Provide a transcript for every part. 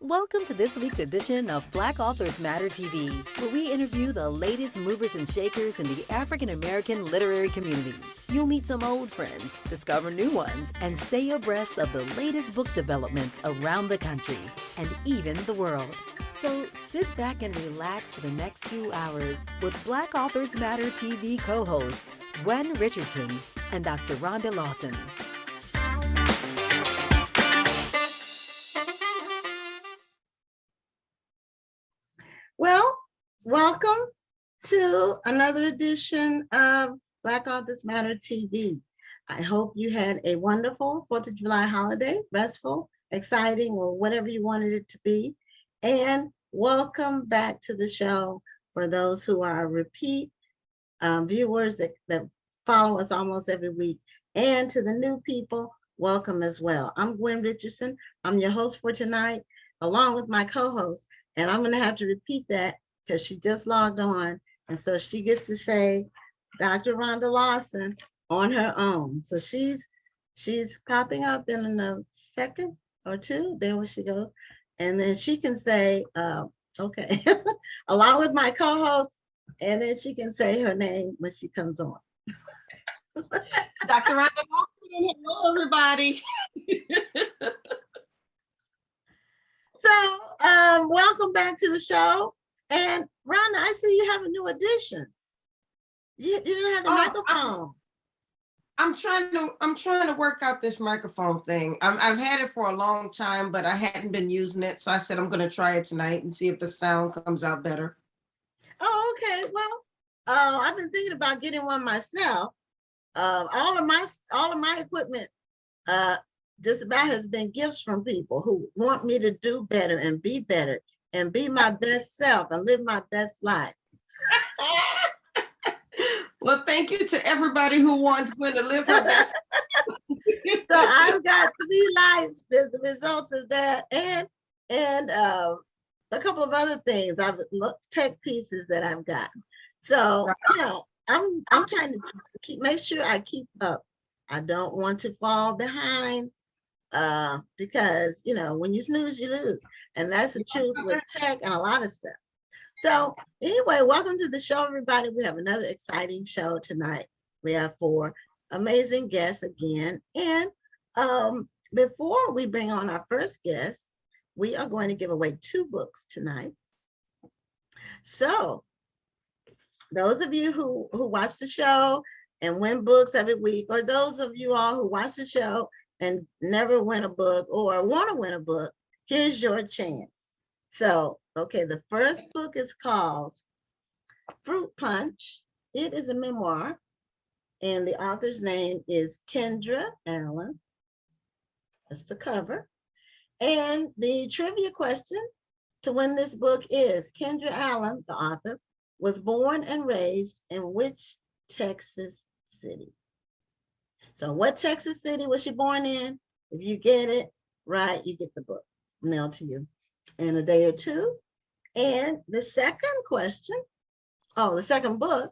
Welcome to this week's edition of Black Authors Matter TV, where we interview the latest movers and shakers in the African American literary community. You'll meet some old friends, discover new ones, and stay abreast of the latest book developments around the country and even the world. So sit back and relax for the next 2 hours with Black Authors Matter TV co-hosts Gwen Richardson and Dr. Rhonda Lawson. Well, welcome to another edition of Black Authors Matter TV. I hope you had a wonderful 4th of July holiday, restful, exciting, or whatever you wanted it to be. And welcome back to the show for those who are repeat viewers that follow us almost every week. And to the new people, welcome as well. I'm Gwen Richardson. I'm your host for tonight, along with my co-host. And I'm going to have to repeat that because she just logged on. And so she gets to say Dr. Rhonda Lawson on her own. So she's popping up in a second or two. There where she goes. And then she can say, okay, along with my co-host. And then she can say her name when she comes on. Dr. Rhonda Lawson, hello, everybody. So, welcome back to the show. And Rhonda, I see you have a new addition. You didn't have the microphone. I'm trying to work out this microphone thing. I've had it for a long time, but I hadn't been using it. So I said I'm going to try it tonight and see if the sound comes out better. Oh, okay. Well, I've been thinking about getting one myself. All of my equipment just about has been gifts from people who want me to do better and be my best self and live my best life. Well, thank you to everybody who wants Gwen to live her best. So I've got 3 lights. The results is that, and a couple of other things. I've looked tech pieces that I've gotten. So I'm trying to make sure I keep up. I don't want to fall behind. Because when you snooze, you lose, and that's the truth with tech and a lot of stuff. So anyway, welcome to the show, everybody. We have another exciting show tonight. We have 4 amazing guests again, and before we bring on our first guest, we are going to give away 2 books tonight. So those of you who watch the show and win books every week, or those of you all who watch the show and never win a book or want to win a book, here's your chance. So, okay, the first book is called Fruit Punch. It is a memoir, and the author's name is Kendra Allen. That's the cover. And the trivia question to win this book is, Kendra Allen, the author, was born and raised in which Texas city? So what Texas city was she born in? If you get it right, you get the book mailed to you in a day or 2. And the second question, the second book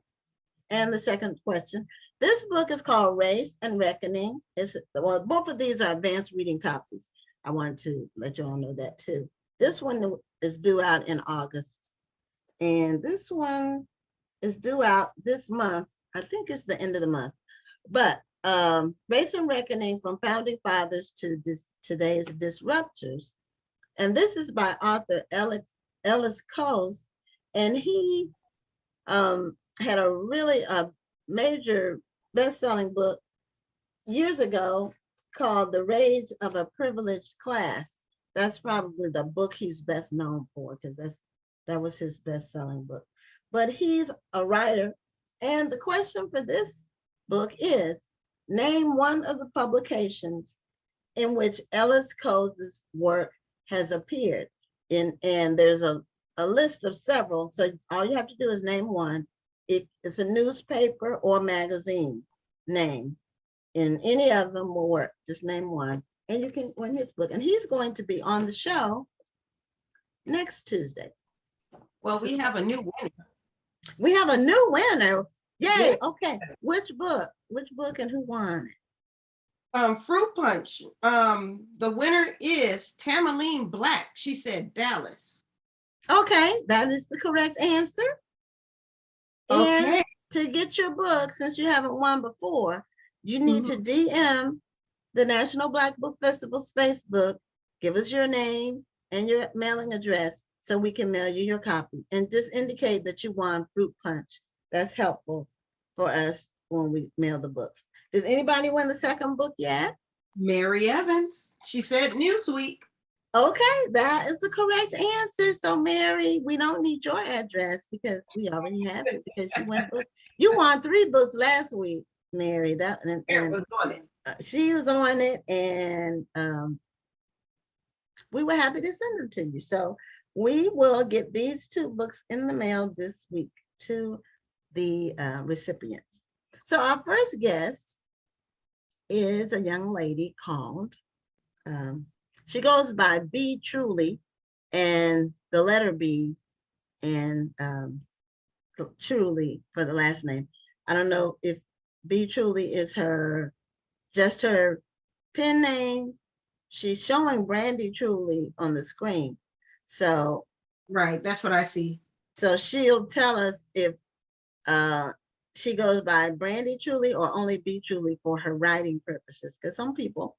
and the second question, this book is called Race and Reckoning. Both of these are advanced reading copies. I wanted to let you all know that too. This one is due out in August. And this one is due out this month. I think it's the end of the month. But Race and Reckoning, from Founding Fathers to Today's Disruptors. And this is by author Ellis Coase. And he had a really major best-selling book years ago called The Rage of a Privileged Class. That's probably the book he's best known for, because that was his best-selling book. But he's a writer. And the question for this book is, name one of the publications in which Ellis Coase's work has appeared. And there's a list of several. So all you have to do is name one. It's a newspaper or magazine name. And any of them will work. Just name one. And you can win his book. And he's going to be on the show next Tuesday. Well, we have a new winner. We have a new winner. Yay. Yeah. Okay. Which book? Which book and who won it? Fruit Punch. The winner is Tamaline Black. She said Dallas. Okay, that is the correct answer. Okay. And to get your book, since you haven't won before, you need to DM the National Black Book Festival's Facebook. Give us your name and your mailing address so we can mail you your copy. And just indicate that you won Fruit Punch. That's helpful for us when we mail the books. Did anybody win the second book yet? Mary Evans. She said Newsweek. Okay, that is the correct answer. So Mary, we don't need your address because we already have it because you won book. You won 3 books last week, Mary. That Sharon was on it. She was on it, and we were happy to send them to you. So we will get these 2 books in the mail this week to the recipients. So our first guest is a young lady called, she goes by B Truly, and the letter B, and Truly for the last name. I don't know if B Truly is just her pen name. She's showing Brandy Truly on the screen. So right, that's what I see. So she'll tell us if she goes by Brandy Truly or only B Truly for her writing purposes. Because some people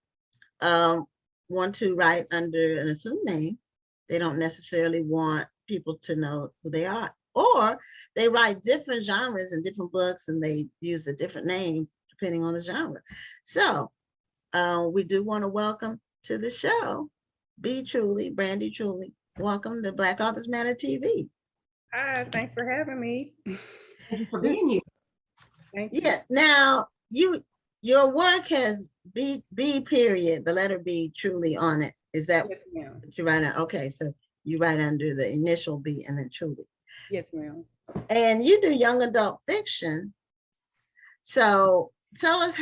want to write under an assumed name. They don't necessarily want people to know who they are. Or they write different genres and different books and they use a different name depending on the genre. So we do want to welcome to the show, B Truly, Brandy Truly. Welcome to Black Authors Matter TV. Hi, thanks for having me. Thank you for being here. Thank you. Yeah, now your work has B period, the letter B Truly on it. Is that Yes, ma'am. what you write on? Okay, so you write under the initial B and then Truly. Yes, ma'am. And you do young adult fiction. So tell us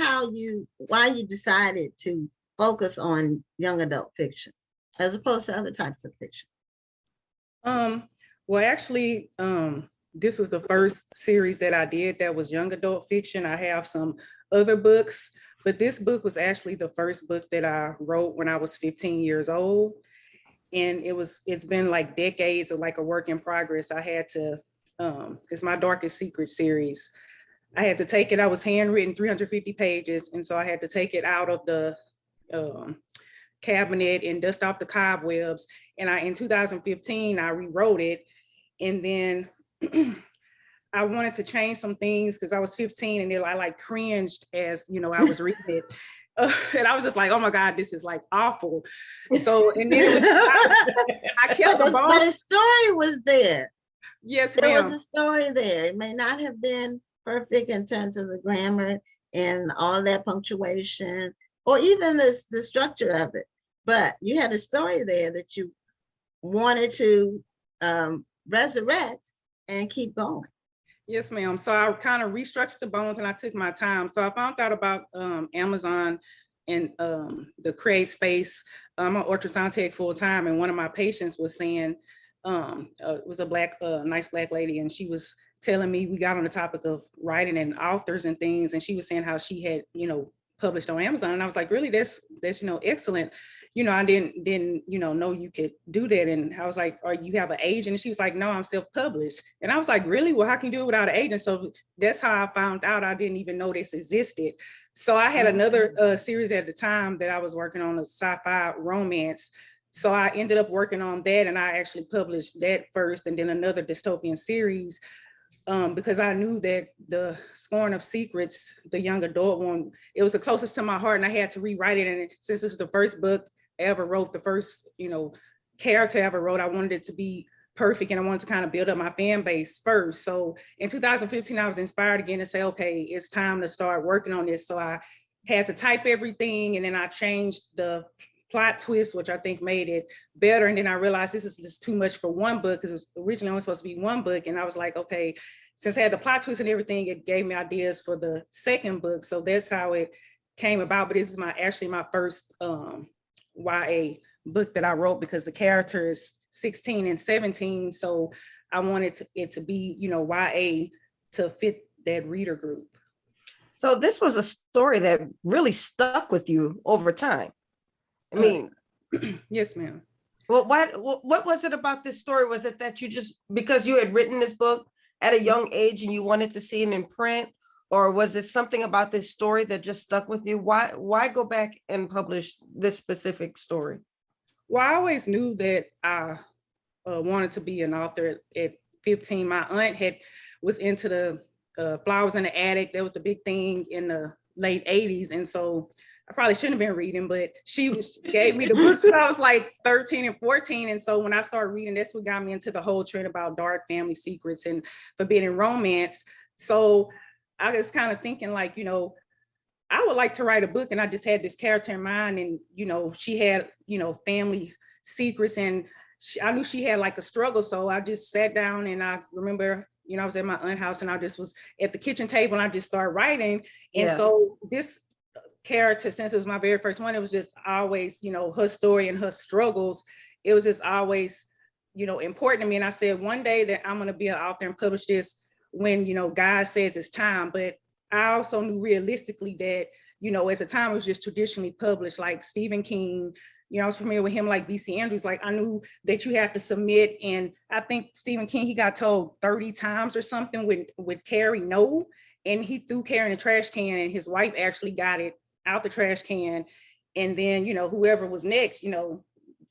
why you decided to focus on young adult fiction as opposed to other types of fiction. Well, actually, this was the first series that I did that was young adult fiction. I have some other books, but this book was actually the first book that I wrote when I was 15 years old. And it's been like decades of like a work in progress. I had to, it's my Darkest Secret series. I had to take it, I was handwritten 350 pages. And so I had to take it out of the cabinet and dust off the cobwebs. And in 2015, I rewrote it. And then I wanted to change some things because I was 15 and I like cringed as, I was reading it. And I was just like, oh my God, this is like awful. So, and then I kept but a story was there. Yes, there ma'am. was a story there. It may not have been perfect in terms of the grammar and all of that punctuation, or even the structure of it. But you had a story there that you wanted to resurrect and keep going. Yes, ma'am. So I kind of restructured the bones and I took my time. So I found out about Amazon and the create space. I'm an ultrasound tech full time, and one of my patients was saying, it was a nice black lady, and she was telling me, we got on the topic of writing and authors and things, and she was saying how she had, published on Amazon, and I was like, really, that's excellent. I didn't know you could do that. And I was like, or you have an agent? And she was like, no, I'm self-published. And I was like, really? Well, how can you do it without an agent? So that's how I found out. I didn't even know this existed. So I had another series at the time that I was working on, a sci-fi romance. So I ended up working on that, and I actually published that first, and then another dystopian series. Because I knew that the Scorn of Secrets, the young adult one, it was the closest to my heart, and I had to rewrite it. And since this is the first book I ever wrote, the first, character I ever wrote, I wanted it to be perfect, and I wanted to kind of build up my fan base first. So in 2015, I was inspired again to say, okay, it's time to start working on this. So I had to type everything, and then I changed the plot twist, which I think made it better. And then I realized this is just too much for one book, because it was originally only supposed to be one book. And I was like, okay, since I had the plot twist and everything, it gave me ideas for the second book. So that's how it came about. But this is actually my first YA book that I wrote, because the character is 16 and 17. So I wanted it to be, YA to fit that reader group. So this was a story that really stuck with you over time. I mean, Yes, ma'am. well, what was it about this story? Was it that you just, because you had written this book at a young age and you wanted to see it in print? Or was it something about this story that just stuck with you? Why go back and publish this specific story? Well, I always knew that I wanted to be an author at 15. My aunt was into the flowers in the attic. That was the big thing in the late 80s. And so I probably shouldn't have been reading, but she gave me the books when I was like 13 and 14. And so when I started reading, that's what got me into the whole trend about dark family secrets and forbidden romance. So I was kind of thinking like, I would like to write a book, and I just had this character in mind, and she had family secrets, and I knew she had like a struggle. So I just sat down, and I remember I was at my aunt's house, and I just was at the kitchen table, and I just started writing. And so this character, since it was my very first one, it was just always her story and her struggles. It was just always important to me. And I said one day that I'm going to be an author and publish this when God says it's time. But I also knew realistically that, at the time it was just traditionally published, like Stephen King. I was familiar with him, like B.C. Andrews. Like I knew that you have to submit. And I think Stephen King, he got told 30 times or something with Carrie no. And he threw Carrie in the trash can, and his wife actually got it out the trash can. And then, whoever was next,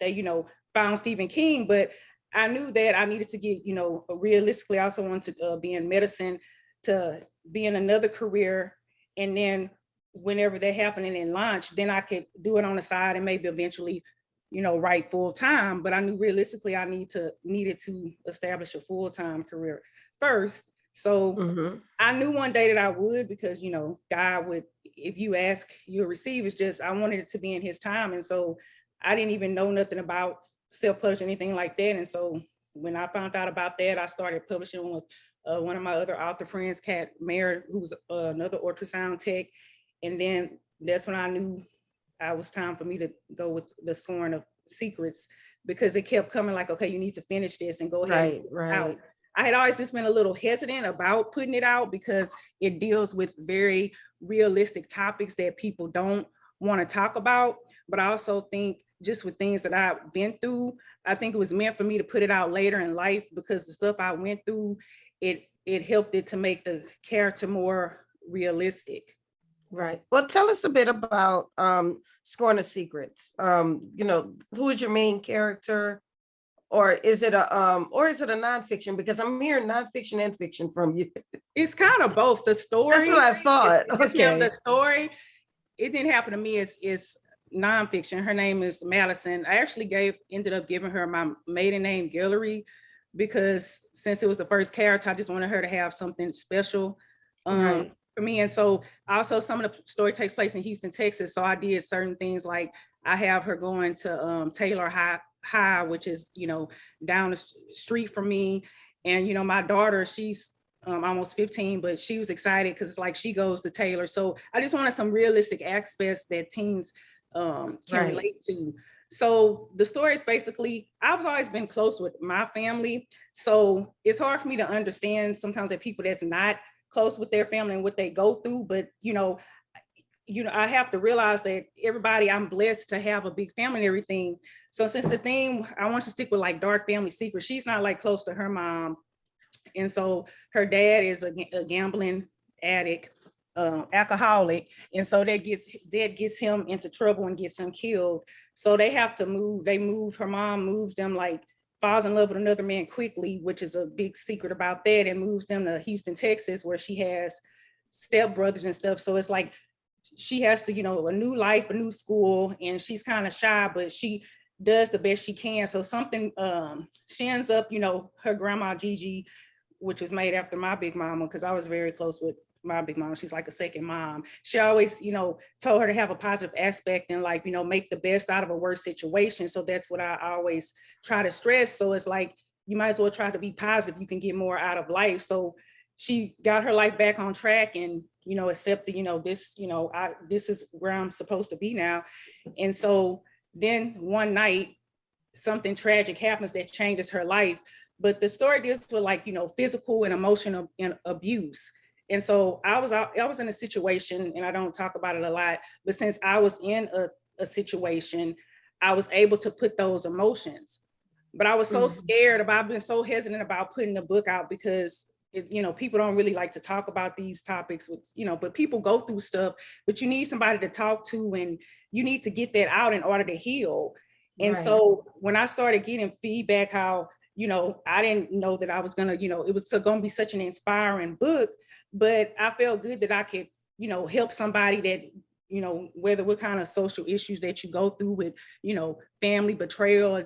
they, found Stephen King. But I knew that I needed to get, realistically, I also wanted to be in medicine, to be in another career. And then whenever that happened and then launch, then I could do it on the side and maybe eventually, write full time. But I knew realistically I needed to establish a full-time career first. So I knew one day that I would, because, God would, if you ask, you'll receive. It's just, I wanted it to be in his time. And so I didn't even know nothing about self-publishing, anything like that. And so when I found out about that, I started publishing with one of my other author friends, Kat Mayer, who's another ultrasound tech. And then that's when I knew it was time for me to go with the Scorn of Secrets, because it kept coming like, okay, you need to finish this and go ahead. Right. I had always just been a little hesitant about putting it out because it deals with very realistic topics that people don't want to talk about. But I also think just with things that I've been through, I think it was meant for me to put it out later in life, because the stuff I went through, it helped it to make the character more realistic. Right. Well, tell us a bit about Scorn of Secrets. Who is your main character? Or is it a nonfiction? Because I'm hearing nonfiction and fiction from you. It's kind of both. The story. That's what I thought. Okay. The story, it didn't happen to me. It's nonfiction. Her name is Madison. I actually ended up giving her my maiden name, Guillory, because since it was the first character, I just wanted her to have something special for me. And so also some of the story takes place in Houston, Texas. So I did certain things, like I have her going to Taylor High, which is, down the street from me. And, my daughter, she's almost 15, but she was excited because it's like she goes to Taylor. So I just wanted some realistic aspects that teens can relate to. So the story is basically, I've always been close with my family. So it's hard for me to understand sometimes that people that's not close with their family and what they go through. But, I have to realize that everybody, I'm blessed to have a big family and everything. So since the theme, I want to stick with like dark family secrets. She's not like close to her mom. And so her dad is a gambling addict, alcoholic. And so that gets him into trouble and gets him killed. So they have to move. Her mom moves them, like falls in love with another man quickly, which is a big secret about that, and moves them to Houston, Texas, where she has stepbrothers and stuff. So it's like, she has to, a new life, a new school, and she's kind of shy, but she does the best she can. So she ends up, her grandma Gigi, which was made after my big mama, because I was very close with my big mom. She's like a second mom. She always, told her to have a positive aspect and like, make the best out of a worse situation. So that's what I always try to stress. So it's like, you might as well try to be positive. You can get more out of life. So she got her life back on track and, accepted, this is where I'm supposed to be now. And so then one night, something tragic happens that changes her life. But the story deals with like, physical and emotional abuse. And so I was in a situation, and I don't talk about it a lot, but since I was in a situation, I was able to put those emotions. But I was so scared I've been so hesitant about putting the book out because people don't really like to talk about these topics with, but people go through stuff, but you need somebody to talk to, and you need to get that out in order to heal. And so when I started getting feedback, how, I didn't know that I was gonna, it was going to be such an inspiring book, but I felt good that I could, help somebody that, whether what kind of social issues that you go through with, family betrayal,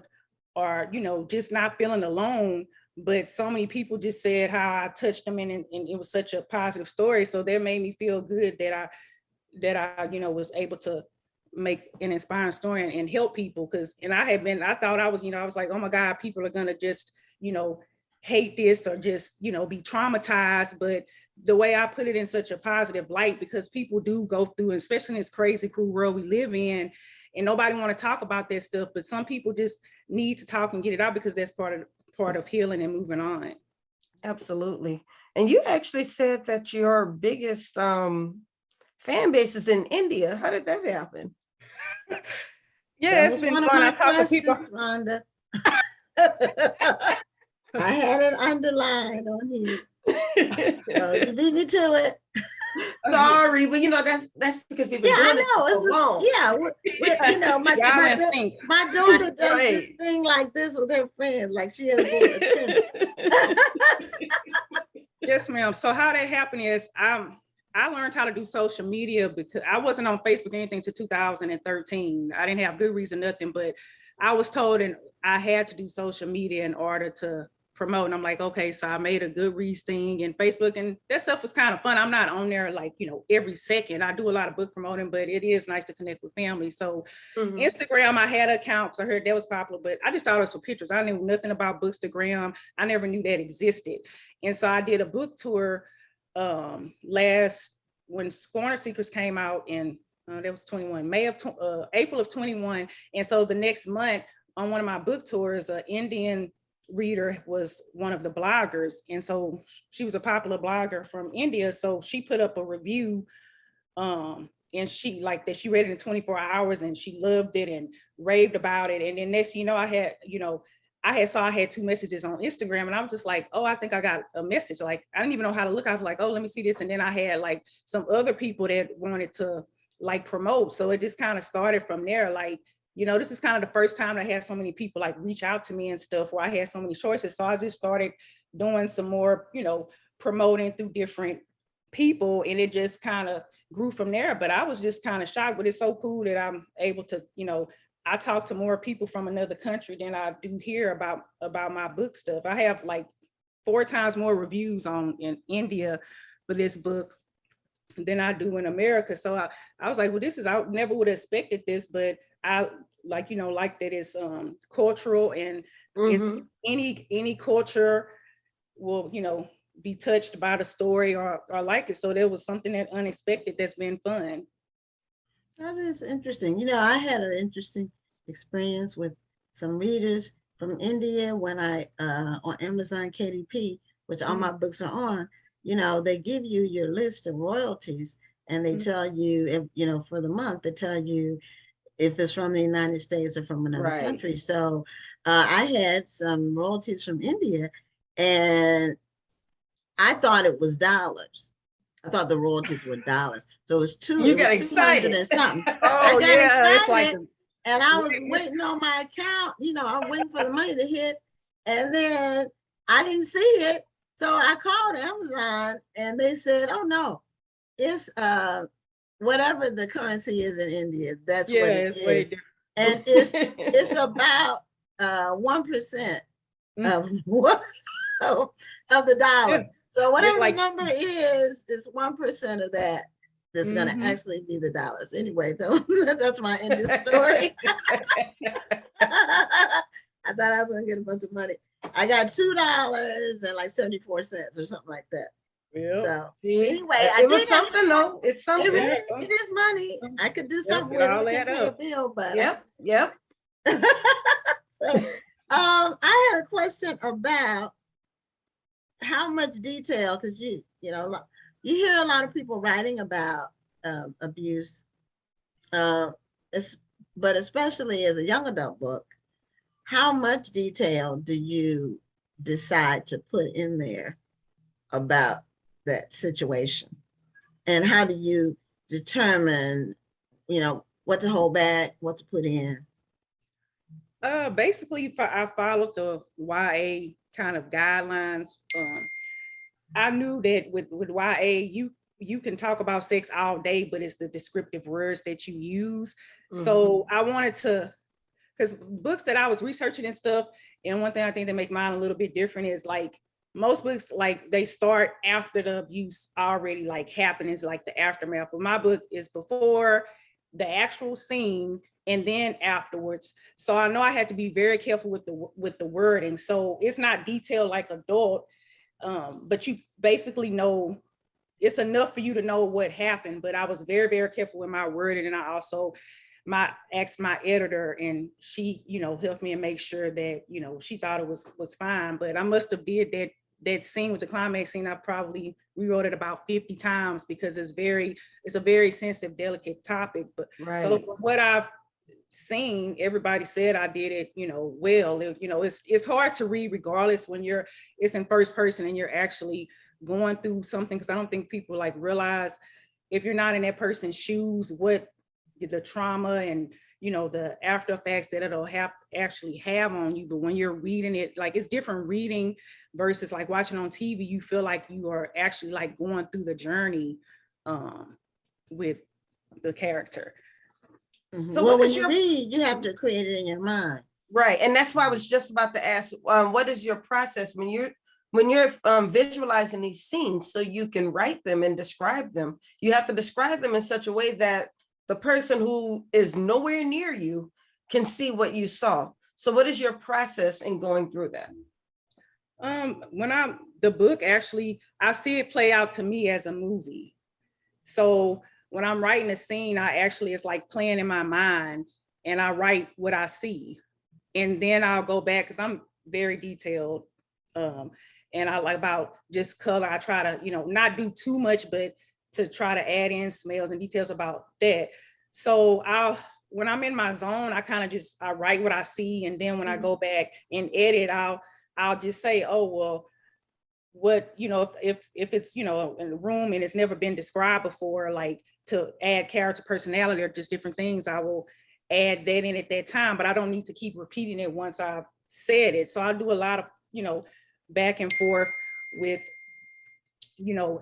or, just not feeling alone. But so many people just said how I touched them, and it was such a positive story. So that made me feel good that I was able to make an inspiring story and help people. I thought I was like, oh my God, people are gonna just, hate this, or just, be traumatized. But the way I put it in such a positive light, because people do go through, especially in this crazy, cruel world we live in, and nobody want to talk about that stuff, but some people just need to talk and get it out, because that's part of healing and moving on. Absolutely. And you actually said that your biggest fan base is in India. How did that happen? Yeah, it's been fun. I talk to people. Rhonda. I had it underlined on here. So you beat me to it. Sorry, but that's because people. Yeah, I know. My daughter does this thing like this with her friends, like she has more attention. Yes, ma'am. So how that happened is I learned how to do social media because I wasn't on Facebook or anything till 2013. I didn't have good reason, nothing, but I was told and I had to do social media in order to promote. And I'm like, okay, so I made a Goodreads thing and Facebook, and that stuff was kind of fun. I'm not on there like, every second. I do a lot of book promoting, but it is nice to connect with family. So Instagram, I had an account because I heard that was popular, but I just thought it was for pictures. I knew nothing about Bookstagram. I never knew that existed. And so I did a book tour when Scorner Secrets came out in that was 21, April of 21. And so the next month on one of my book tours, an Indian reader was one of the bloggers. And so she was a popular blogger from India. So she put up a review and she read it in 24 hours and she loved it and raved about it. And then next, I had 2 messages on Instagram and I was just like, oh, I think I got a message. Like, I didn't even know how to look. I was like, oh, let me see this. And then I had like some other people that wanted to like promote. So it just kind of started from there. Like, this is kind of the first time I had so many people like reach out to me and stuff where I had so many choices. So I just started doing some more, promoting through different people, and it just kind of grew from there. But I was just kind of shocked, but it's so cool that I'm able to, I talk to more people from another country than I do here about my book stuff. I have like 4 times more reviews in India for this book than I do in America. So I was like, well, I never would have expected this, but I like that it's cultural, and it's any culture will, be touched by the story or like it. So there was something that unexpected that's been fun. That is interesting. I had an interesting experience with some readers from India when I on Amazon KDP, which all my books are on. They give you your list of royalties, and they tell you if for the month they tell you if it's from the United States or from another country. So I had some royalties from India, and I thought it was dollars. I thought the royalties were dollars. So it was You got excited and something. I got excited, and I was waiting on my account. I'm waiting for the money to hit, and then I didn't see it. So I called Amazon, and they said, "Oh no, it's whatever the currency is in India. That's what it is, and it's about 1% of what of the dollar. So whatever the number is 1% of that. That's going to actually be the dollars. Anyway, though, that's my end of story. I thought I was going to get a bunch of money. I got $2 and like 74 cents or something like that. Yeah. So anyway, it was something though. It's something. It is money. I could do something with it. It pay a bill, but yep. So I had a question about how much detail, because you hear a lot of people writing about abuse, uh, but especially as a young adult book, how much detail do you decide to put in there about that situation? And how do you determine, what to hold back, what to put in? Basically, I followed the YA kind of guidelines. I knew that with YA, you can talk about sex all day, but it's the descriptive words that you use. So I wanted to, because books that I was researching and stuff, and one thing I think that make mine a little bit different is like most books, like they start after the abuse already like happened, is like the aftermath. But my book is before the actual scene and then afterwards. So I know I had to be very careful with the wording. So it's not detailed like adult, but you basically know it's enough for you to know what happened. But I was very, very careful with my wording, and I also asked my editor, and she, helped me and make sure that, she thought it was fine. But I must have did that scene with the climax scene. I probably rewrote it about 50 times because it's a very sensitive, delicate topic. But so from what I've seen, everybody said I did it, well. It's hard to read regardless when it's in first person and you're actually going through something, because I don't think people like realize, if you're not in that person's shoes, what the trauma and the after effects that it'll actually have on you. But when you're reading it, like it's different reading versus like watching on TV. You feel like you are actually like going through the journey with the character. So well, when you read, you have to create it in your mind. Right. And that's why I was just about to ask, what is your process when you're visualizing these scenes so you can write them and describe them? You have to describe them in such a way that the person who is nowhere near you can see what you saw. So what is your process in going through that? The book, actually, I see it play out to me as a movie. So when I'm writing a scene, it's like playing in my mind, and I write what I see. And then I'll go back, because I'm very detailed. And I like about just color. I try to, not do too much, but to try to add in smells and details about that. So when I'm in my zone, I kind of I write what I see. And then when I go back and edit, I'll just say, oh, well, what, if it's, in the room and it's never been described before, like to add character personality or just different things, I will add that in at that time, but I don't need to keep repeating it once I've said it. So I do a lot of, back and forth with,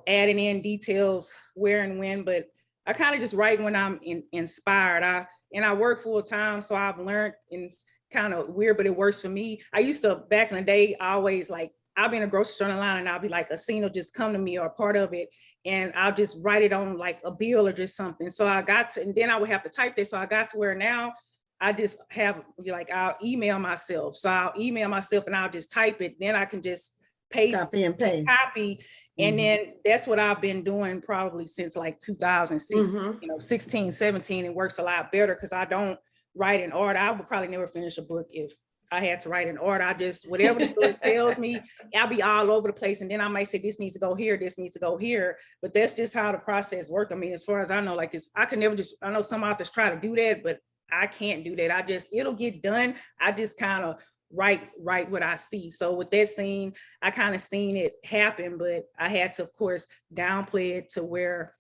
adding in details where and when, but I kind of just write when I'm inspired. I work full time, so I've learned, and it's kind of weird, but it works for me. I used to, back in the day, always like, I'll be in a grocery store line and I'll be like, a scene will just come to me or a part of it, and I'll just write it on like a bill or just something. So and then I would have to type this. So I got to where now I just have, like, I'll email myself. So I'll email myself and I'll just type it. Then I can just paste, copy and paste. And then that's what I've been doing probably since like 2006, 16, 17. It works a lot better because I don't write in order. I would probably never finish a book if I had to write in order. I just, whatever the story tells me, I'll be all over the place. And then I might say, this needs to go here, this needs to go here. But that's just how the process works. I mean, as far as I know, like I can never I know some authors try to do that, but I can't do that. It'll get done. I just kind of write what I see. So with that scene, I kind of seen it happen, but I had to, of course, downplay it to where,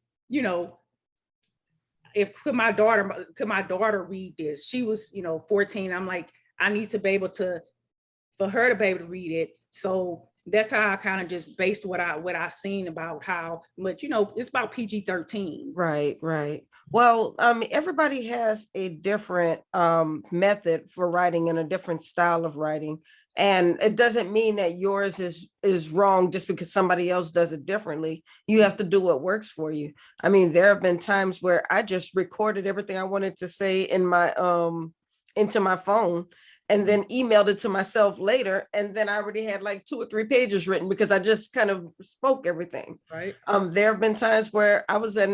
could my daughter read this? She was, 14. I'm like, I need to be able for her to be able to read it. So that's how I kind of just based what I seen about how much, it's about PG-13. Right. Well, everybody has a different method for writing and a different style of writing. And it doesn't mean that yours is wrong just because somebody else does it differently. You have to do what works for you. I mean, there have been times where I just recorded everything I wanted to say in my into my phone and then emailed it to myself later. And then I already had like 2 or 3 pages written because I just kind of spoke everything. Right. There have been times where I was at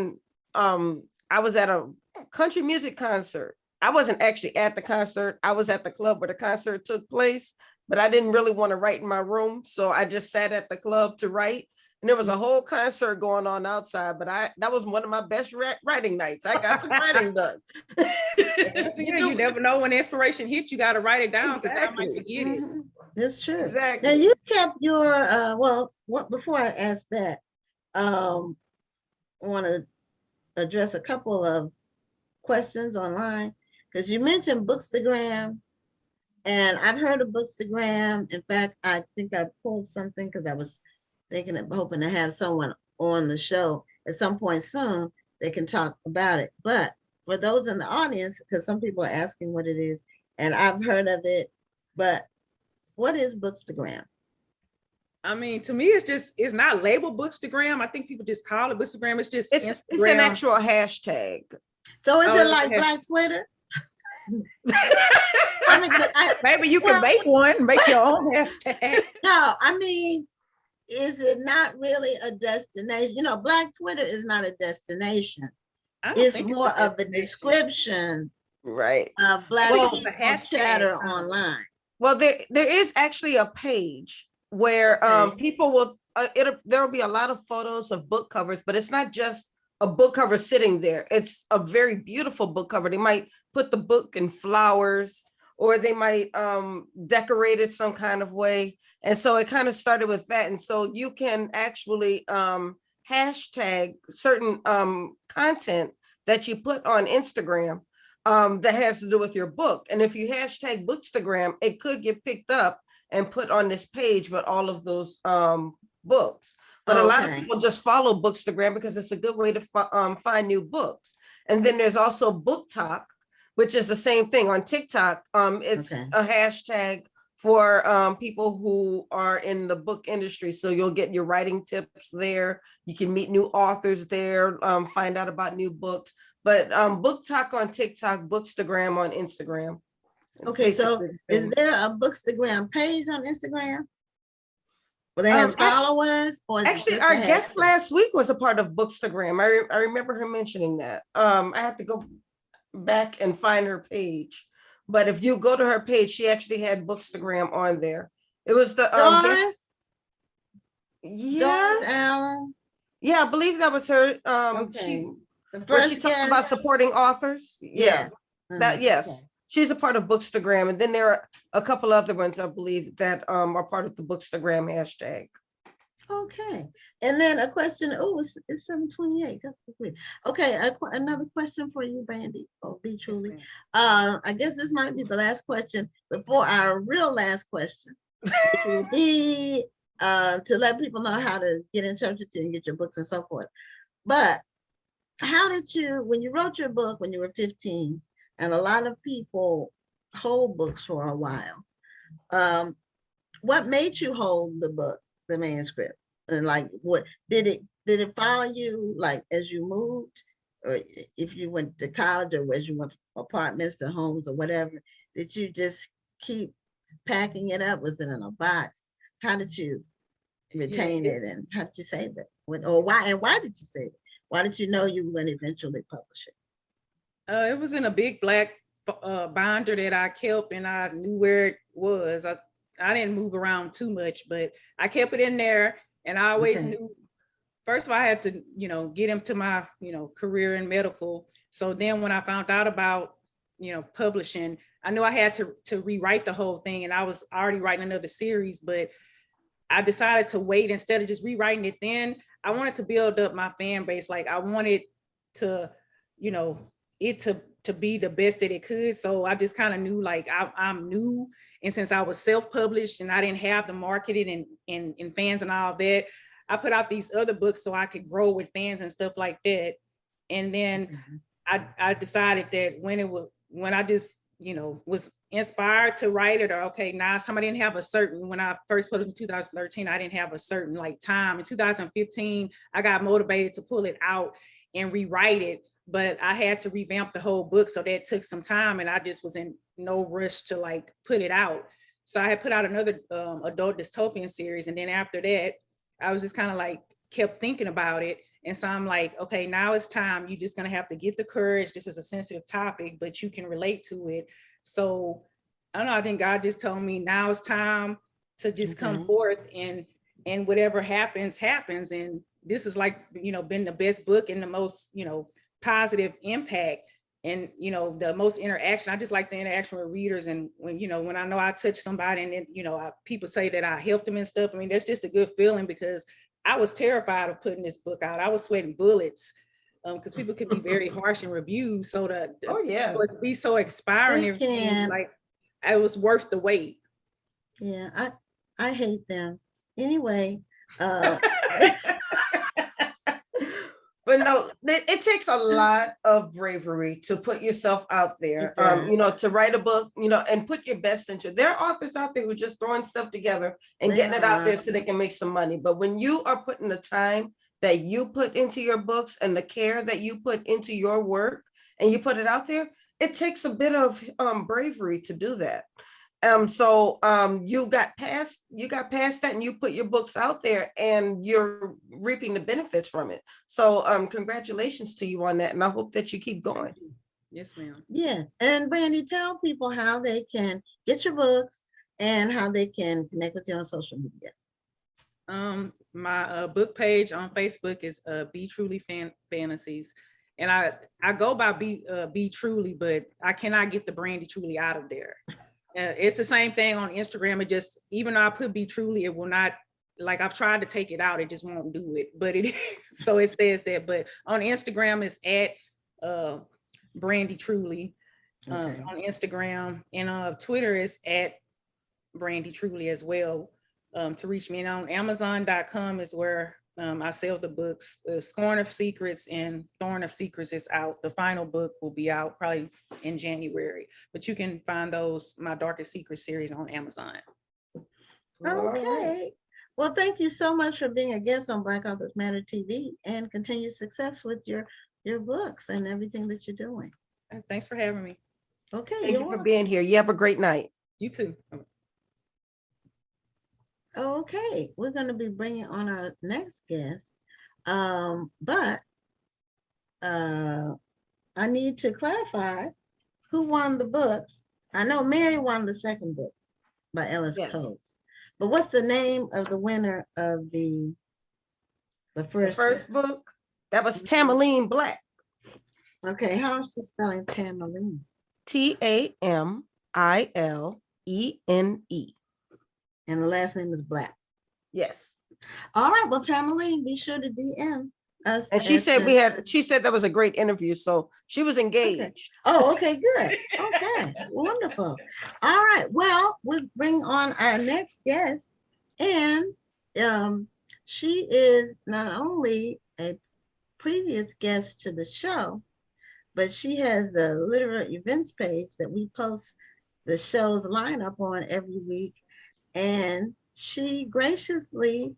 a country music concert. I wasn't actually at the concert. I was at the club where the concert took place, but I didn't really want to write in my room. So I just sat at the club to write. And there was a whole concert going on outside, but that was one of my best writing nights. I got some writing done. You never know when inspiration hits. You got to write it down because I might Exactly. forget it. That's true. Exactly. Now you kept your before I ask that, I want to address a couple of questions online because you mentioned Bookstagram, and I've heard of Bookstagram. In fact, I think I pulled something because I was thinking of hoping to have someone on the show at some point soon that can talk about it. But for those in the audience, because some people are asking what it is, and I've heard of it, but what is Bookstagram? I mean, to me, it's not labeled Bookstagram. I think people just call it Bookstagram. It's just It's an actual hashtag. So is it like Black Twitter? Maybe you can make one, make your own hashtag. No, I mean, is it not really a destination? You know, Black Twitter is not a destination. It's more of a description, right, of Black people chatter online. Well, there is actually a page where people will there will be a lot of photos of book covers, but it's not just a book cover sitting there. It's a very beautiful book cover. They might put the book in flowers, or they might decorate it some kind of way. And so it kind of started with that. And so you can actually hashtag certain content that you put on Instagram that has to do with your book. And if you hashtag Bookstagram, it could get picked up and put on this page with all of those books. But a lot of people just follow Bookstagram because it's a good way to find new books. And then there's also Book Talk, which is the same thing on TikTok. It's a hashtag for people who are in the book industry. So you'll get your writing tips there. You can meet new authors there, find out about new books. But Book Talk on TikTok, Bookstagram on Instagram. Okay, so is there a Bookstagram page on Instagram? Well, they have followers? Or actually, our guest last week was a part of Bookstagram. I remember her mentioning that. I have to go back and find her page. But if you go to her page, she actually had Bookstagram on there. It was the Doris? Yes. Doris Allen? Yeah, I believe that was her. Okay. She talked about supporting authors. Yeah. Yes. Okay. She's a part of Bookstagram. And then there are a couple other ones, I believe, that are part of the Bookstagram hashtag. Okay. And then a question. Oh, it's 7:28. Okay. Another question for you, Brandy, or Be Truly. I guess this might be the last question before our real last question, which will be to let people know how to get in touch with you and get your books and so forth. But how did you, when you wrote your book when you were 15, and a lot of people hold books for a while, what made you hold the book, the manuscript? And like, what did it follow you like as you moved, or if you went to college, or as you went from apartments to homes or whatever? Did you just keep packing it up? Was it in a box? How did you retain it, and how did you save it? Why did you save it? Why did you know you were going to eventually publish it? It was in a big black binder that I kept, and I knew where it was. I didn't move around too much, but I kept it in there. And I always knew, first of all, I had to, get into my, career in medical. So then when I found out about, publishing, I knew I had to rewrite the whole thing. And I was already writing another series, but I decided to wait instead of just rewriting it. Then I wanted to build up my fan base. Like I wanted to, it to be the best that it could. So I just kind of knew, like, I'm new. And since I was self-published and I didn't have the marketing and fans and all that, I put out these other books so I could grow with fans and stuff like that. And then I decided that when I just, was inspired to write it, or okay, now it's time. I didn't have a certain, when I first published in 2013, I didn't have a certain like time. In 2015, I got motivated to pull it out and rewrite it, but I had to revamp the whole book. So that took some time, and I just was in no rush to like put it out. So I had put out another adult dystopian series. And then after that, I was just kind of like kept thinking about it. And so I'm like, okay, now it's time. You're just going to have to get the courage. This is a sensitive topic, but you can relate to it. So I don't know, I think God just told me now it's time to just come forth and and whatever happens, happens. And this is like, you know, been the best book and the most, you know, positive impact and, you know, the most interaction. I just like the interaction with readers. And when, you know, when I know I touch somebody and then, you know, people say that I helped them and stuff. I mean, that's just a good feeling, because I was terrified of putting this book out. I was sweating bullets because people could be very harsh in reviews. So to be so inspiring, They everything, can. like it was worth the wait. Yeah, I hate them. Anyway, But no, it takes a lot of bravery to put yourself out there, It does. you know, to write a book, you know, and put your best into it. There are authors out there who are just throwing stuff together and They getting it out there are. so they can make some money. But when you are putting the time that you put into your books and the care that you put into your work and you put it out there, it takes a bit of bravery to do that. So you got past that and you put your books out there and you're reaping the benefits from it. So congratulations to you on that. And I hope that you keep going. Yes, ma'am. Yes, and Brandy, tell people how they can get your books and how they can connect with you on social media. My book page on Facebook is Be Truly Fantasies. And I go by Be Truly, but I cannot get the Brandy Truly out of there. It's the same thing on Instagram. It just, even though I put Be Truly, it will not, like I've tried to take it out, it just won't do it. But it, so it says that, but on Instagram it's at Brandy Truly Okay. on Instagram, and Twitter is at Brandy Truly as well. To reach me, and on Amazon.com is where I sell the books. Scorn of Secrets and Thorn of Secrets is out. The final book will be out probably in January, but you can find those, my Darkest Secrets series, on Amazon. Okay. Well, thank you so much for being a guest on Black Authors Matter TV, and continued success with your books and everything that you're doing. Thanks for having me. Okay. Thank you for being here. You have a great night. You too. Okay, we're going to be bringing on our next guest, but I need to clarify who won the books. I know Mary won the second book by Ellis Coates, but what's the name of the winner of the first book? That was Tamaline Black. Okay, how is she spelling Tamaline? Tamaline. And the last name is Black. Yes. All right. Well, Tamaline, be sure to DM us. And she said she said that was a great interview. So she was engaged. Okay. Oh, okay, good. Okay, wonderful. All right. Well, we'll bring on our next guest. And she is not only a previous guest to the show, but she has a literary events page that we post the show's lineup on every week. And she graciously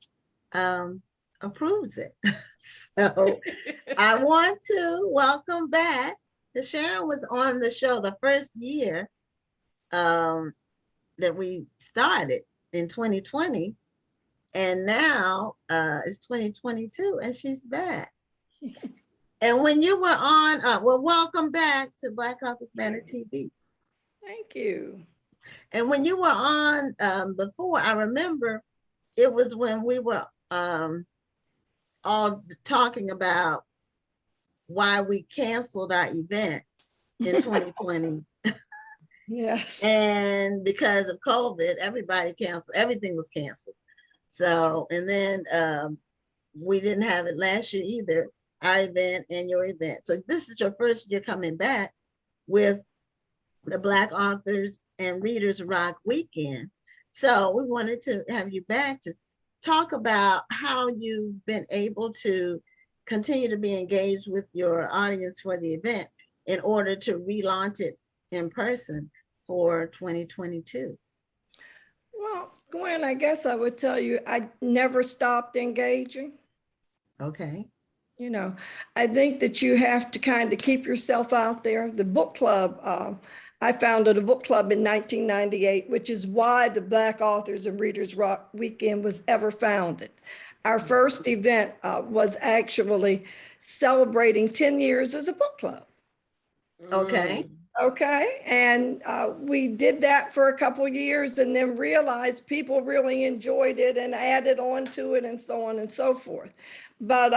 approves it. So I want to welcome back, because Sharon was on the show the first year that we started in 2020. And now it's 2022 and she's back. And when you were on, well, welcome back to Black Authors Matter TV. Thank you. And when you were on before, I remember it was when we were all talking about why we canceled our events in 2020. Yes. And because of COVID, everybody canceled, everything was canceled. So, and then we didn't have it last year either, our event and your event. So this is your first year coming back with the Black Authors and Readers Rock Weekend. So we wanted to have you back to talk about how you've been able to continue to be engaged with your audience for the event in order to relaunch it in person for 2022. Well, Gwen, I guess I would tell you, I never stopped engaging. Okay. You know, I think that you have to kind of keep yourself out there. The book club, I founded a book club in 1998, which is why the Black Authors and Readers Rock Weekend was ever founded. Our first event was actually celebrating 10 years as a book club. Okay. Okay, and we did that for a couple years and then realized people really enjoyed it and added on to it and so on and so forth. But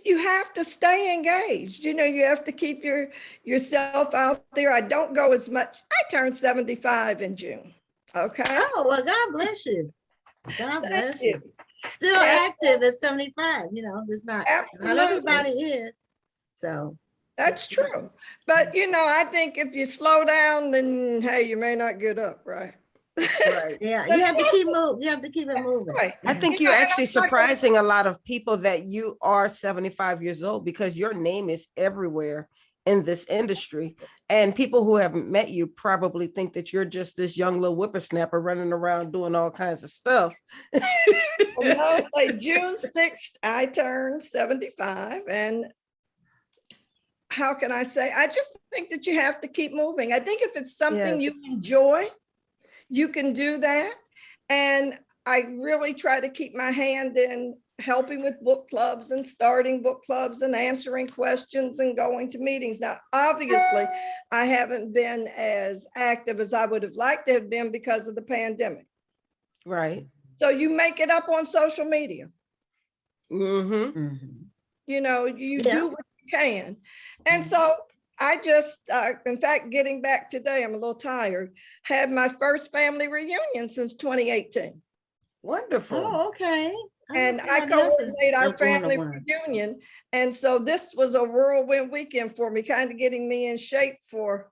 you have to stay engaged. You know, you have to keep yourself out there. I don't go as much. I turned 75 in June. Okay. Oh, well, God bless you. God Thank bless you. you. Still active at 75, you know, it's not Absolutely. everybody is. So That's true. But you know, I think if you slow down, then hey, you may not get up, right? Right. yeah, you have to keep moving. You have to keep it moving. Right. I think You you're know, and actually I'm not gonna- surprising a lot of people that you are 75 years old because your name is everywhere in this industry. And people who haven't met you probably think that you're just this young little whippersnapper running around doing all kinds of stuff. Well, no, it's like June 6th, I turned 75. And how can I say? I just think that you have to keep moving. I think if it's something you Yes. enjoy, you can do that. And I really try to keep my hand in helping with book clubs and starting book clubs and answering questions and going to meetings. Now, obviously, I haven't been as active as I would have liked to have been because of the pandemic. Right. So you make it up on social media. Mm-hmm. Mhm. You know, you Yeah. do what you can. And so I just, in fact, getting back today, I'm a little tired, had my first family reunion since 2018. Wonderful. Oh, okay. And I somebody else is coordinate our doing the family one. reunion. And so this was a whirlwind weekend for me, kind of getting me in shape for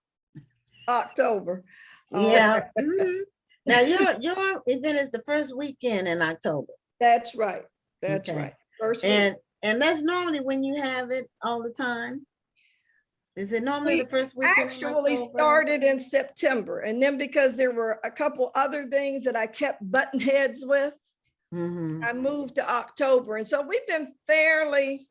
October. Yeah. Mhm. Now your event is the first weekend in October. That's right. That's Okay. right. First week. And that's normally when you have it all the time. Is it normally We the first weekend in actually October? started in September. And then because there were a couple other things that I kept button heads with, Mhm. I moved to October. And so we've been fairly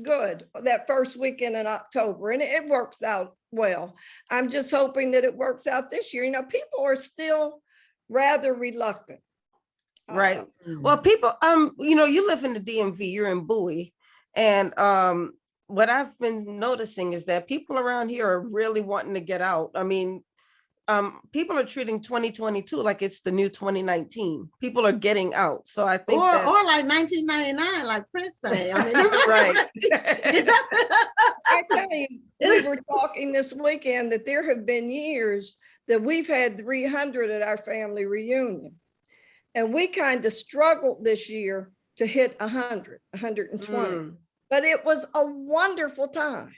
good that first weekend in October, and it works out well. I'm just hoping that it works out this year. You know, people are still rather reluctant. Right. Mhm. Well, people, you know, you live in the DMV, you're in Bowie, and what I've been noticing is that people around here are really wanting to get out. I mean, people are treating 2022 like it's the new 2019. People are getting out. So I think that Or like 1999, like Prince say. I mean, right. I tell you, we were talking this weekend that there have been years that we've had 300 at our family reunion. And we kind of struggled this year to hit 100, 120. Mm, But it was a wonderful time.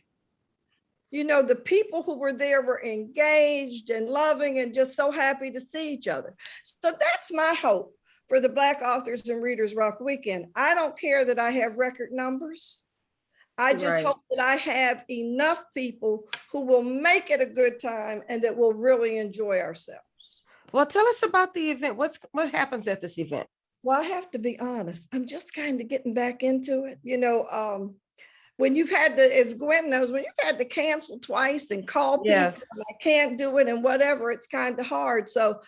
You know, the people who were there were engaged and loving and just so happy to see each other. So that's my hope for the Black Authors and Readers Rock Weekend. I don't care that I have record numbers. I just Right. hope that I have enough people who will make it a good time and that will really enjoy ourselves. Well, tell us about the event. What happens at this event? Well, I have to be honest, I'm just kind of getting back into it. You know, when you've had to, as Gwen knows, when you've had to cancel twice and call people, Yes. and I can't do it and whatever, it's kind of hard. So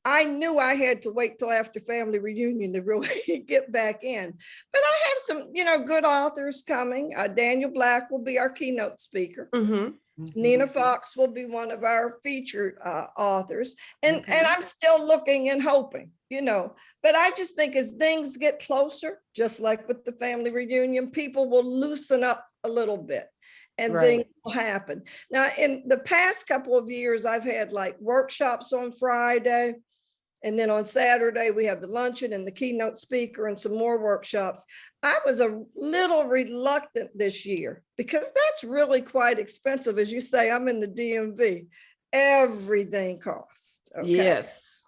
I knew I had to wait till after family reunion to really get back in. But I have some, you know, good authors coming. Daniel Black will be our keynote speaker. Mm-hmm. Nina Fox will be one of our featured authors. And Okay. I'm still looking and hoping, you know, but I just think as things get closer, just like with the family reunion, people will loosen up a little bit and Right. things will happen. Now, in the past couple of years, I've had like workshops on Friday. And then on Saturday, we have the luncheon and the keynote speaker and some more workshops. I was a little reluctant this year because that's really quite expensive. As you say, I'm in the DMV. Everything costs. Okay? Yes.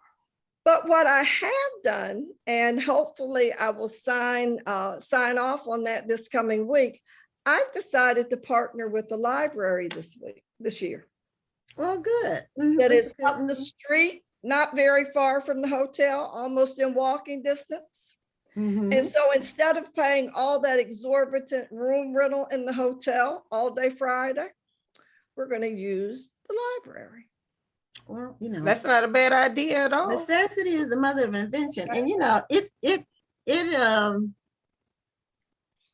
But what I have done, and hopefully I will sign off on that this coming week, I've decided to partner with the library this year. Well, good. Mhm. That That's is good. up the street, not very far from the hotel, almost in walking distance. Mhm. And so instead of paying all that exorbitant room rental in the hotel all day Friday, we're going to use the library. Well, you know, That's not a bad idea at all. necessity is the mother of invention. And you know,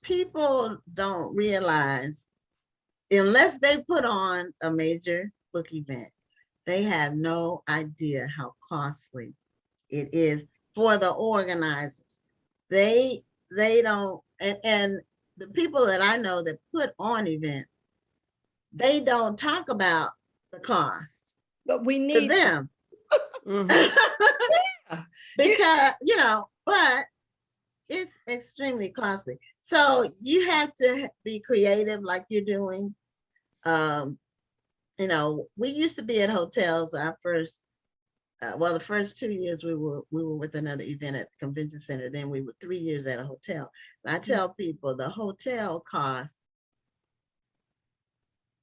people don't realize unless they put on a major book event, they have no idea how costly it is for the organizers. They don't, and the people that I know that put on events, they don't talk about the cost But we to need them. Mhm. Because, but it's extremely costly. So you have to be creative like you're doing. We used to be at hotels. Our first, the first 2 years we were with another event at the convention center. Then we were 3 years at a hotel. And I tell people the hotel cost,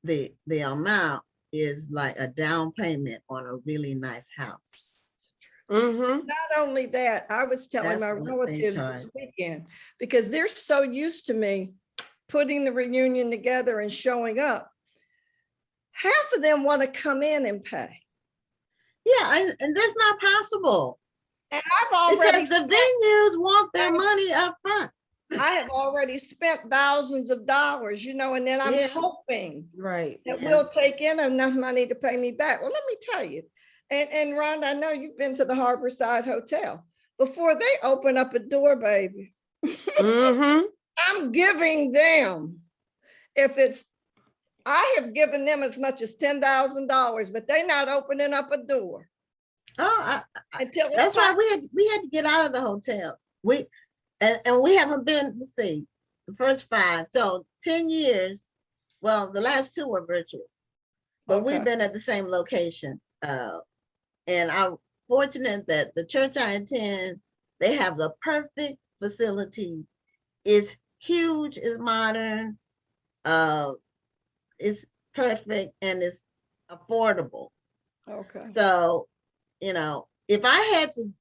the amount is like a down payment on a really nice house. Mhm. Not only that, I was telling That's my what they relatives charge. this weekend, because they're so used to me putting the reunion together and showing up. Half of them want to come in and pay. Yeah, and that's not possible And I've already because the venues want their money up front. I have already spent thousands of dollars, and then I'm Yeah. hoping Right. that Yeah. we'll take in enough money to pay me back. Well, let me tell you, and Rhonda, I know you've been to the Harborside Hotel. Before they open up a door, baby, Mhm. I'm giving them, I have given them as much as $10,000, but they're not opening up a door Oh, until it's that's why time. we had to get out of the hotels. And we haven't been, let's see, the first 5, so 10 years. Well, the last 2 were virtual, but we've Okay. been at the same location. And I'm fortunate that the church I attend, they have the perfect facility. It's huge, it's modern, it's perfect, and it's affordable. Okay. So, if I had to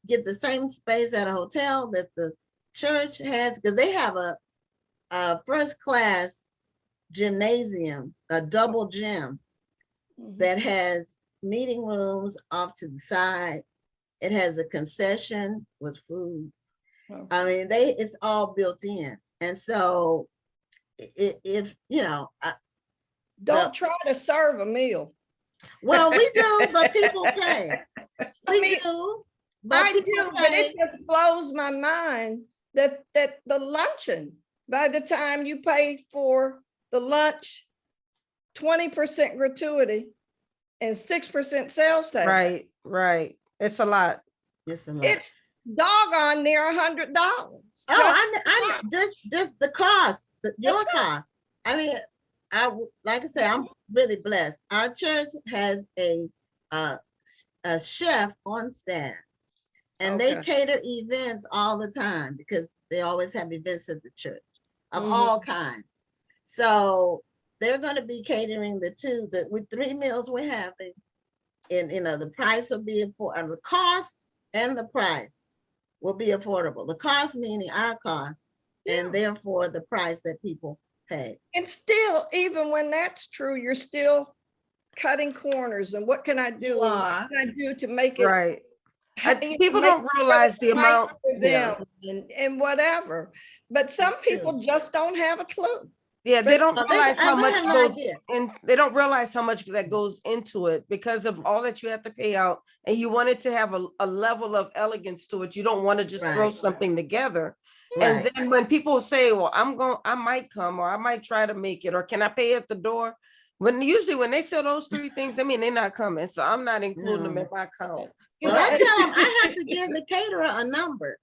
get the same space at a hotel that the church has, because they have a first class gymnasium, a double gym that has meeting rooms off to the side. It has a concession with food. Okay. I mean, it's all built in. And so if Don't try to serve a meal. well, we do, but people pay. We do, but I people do, but pay. it just blows my mind that the luncheon, by the time you pay for the lunch, 20% gratuity and 6% sales tax. Right. It's a lot. It's a lot. It's doggone near $100. Oh, I just the cost, your That's cost. I mean, like I say, I'm really blessed. Our church has a chef on staff, and they Okay. cater events all the time because they always have events at the church of Mhm. all kinds. So they're going to be catering with 3 meals we're having, and the price will be the cost and the price will be affordable. The cost meaning our cost, and therefore the price that people pay. And still, even when that's true, you're still cutting corners. And what can I do? You are. What can I do to make it? Right. People make don't realize the it right amount. for Yeah. them and whatever. But some It's true. people just don't have a clue. Yeah, they don't They realize how much have no goes idea. and they don't realize how much that goes into it because of all that you have to pay out. And you want it to have a level of elegance to it. You don't want to just throw Right. something together. Right. And then when people say, well, I might come, or I might try to make it, or can I pay at the door? Usually when they say those 3 things, I mean, they're not coming. So I'm not including them in my count. Well, I tell them I have to give the caterer a number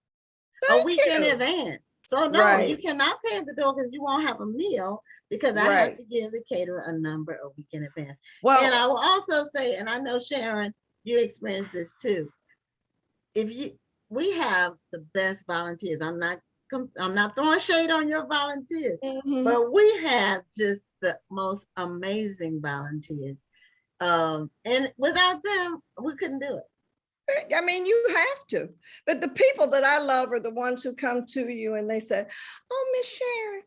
a week in advance. So no, Right. you cannot pay at the door because you won't have a meal, because I have Right. to give the caterer a number a week in advance. Well, And I will also say, and I know Sharon, you experienced this too. We have the best volunteers. I'm not throwing shade on your volunteers, Mhm. but we have just the most amazing volunteers. And without them, we couldn't do it. I mean, you have to. But the people that I love are the ones who come to you and they say, oh, Miss Sharon,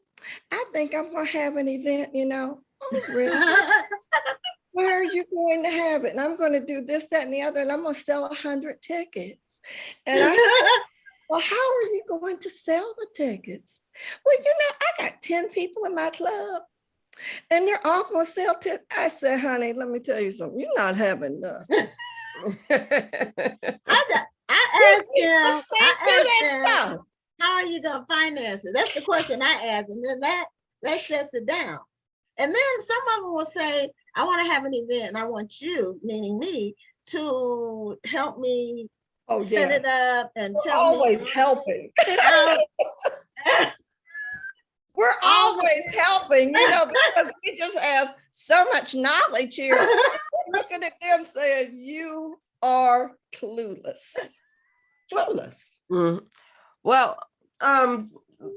I think I'm going to have an event, Oh, really? Where are you going to have it? And I'm going to do this, that, and the other, and I'm going to sell 100 tickets. And I said, well, how are you going to sell the tickets? Well, I got 10 people in my club. And they're all gonna sell tickets. I said, honey, let me tell you something. You're not having nothing. I asked Let's him, think through that stuff. how are you gonna finance it? That's the question I asked, and then that shuts it down. And then some of them will say, I want to have an event and I want you, meaning me, to help me set it up and We're tell me always helping. how. We're always helping, because we just have so much knowledge here. We're looking at them saying, you are clueless. Clueless. Mm. Well,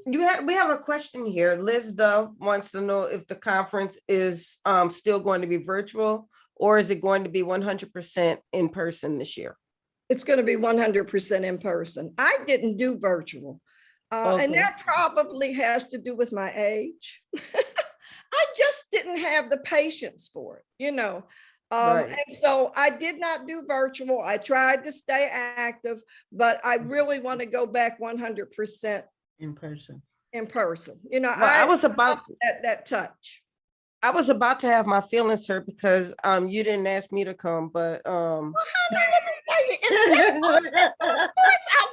we have a question here. Liz Dove wants to know if the conference is still going to be virtual, or is it going to be 100% in person this year? It's going to be 100% in person. I didn't do virtual. And Okay. that probably has to do with my age. I just didn't have the patience for it, Right. And so I did not do virtual. I tried to stay active, but I really want to go back 100% In person. in person. I was about that touch. I was about to have my feelings hurt because you didn't ask me to come, but I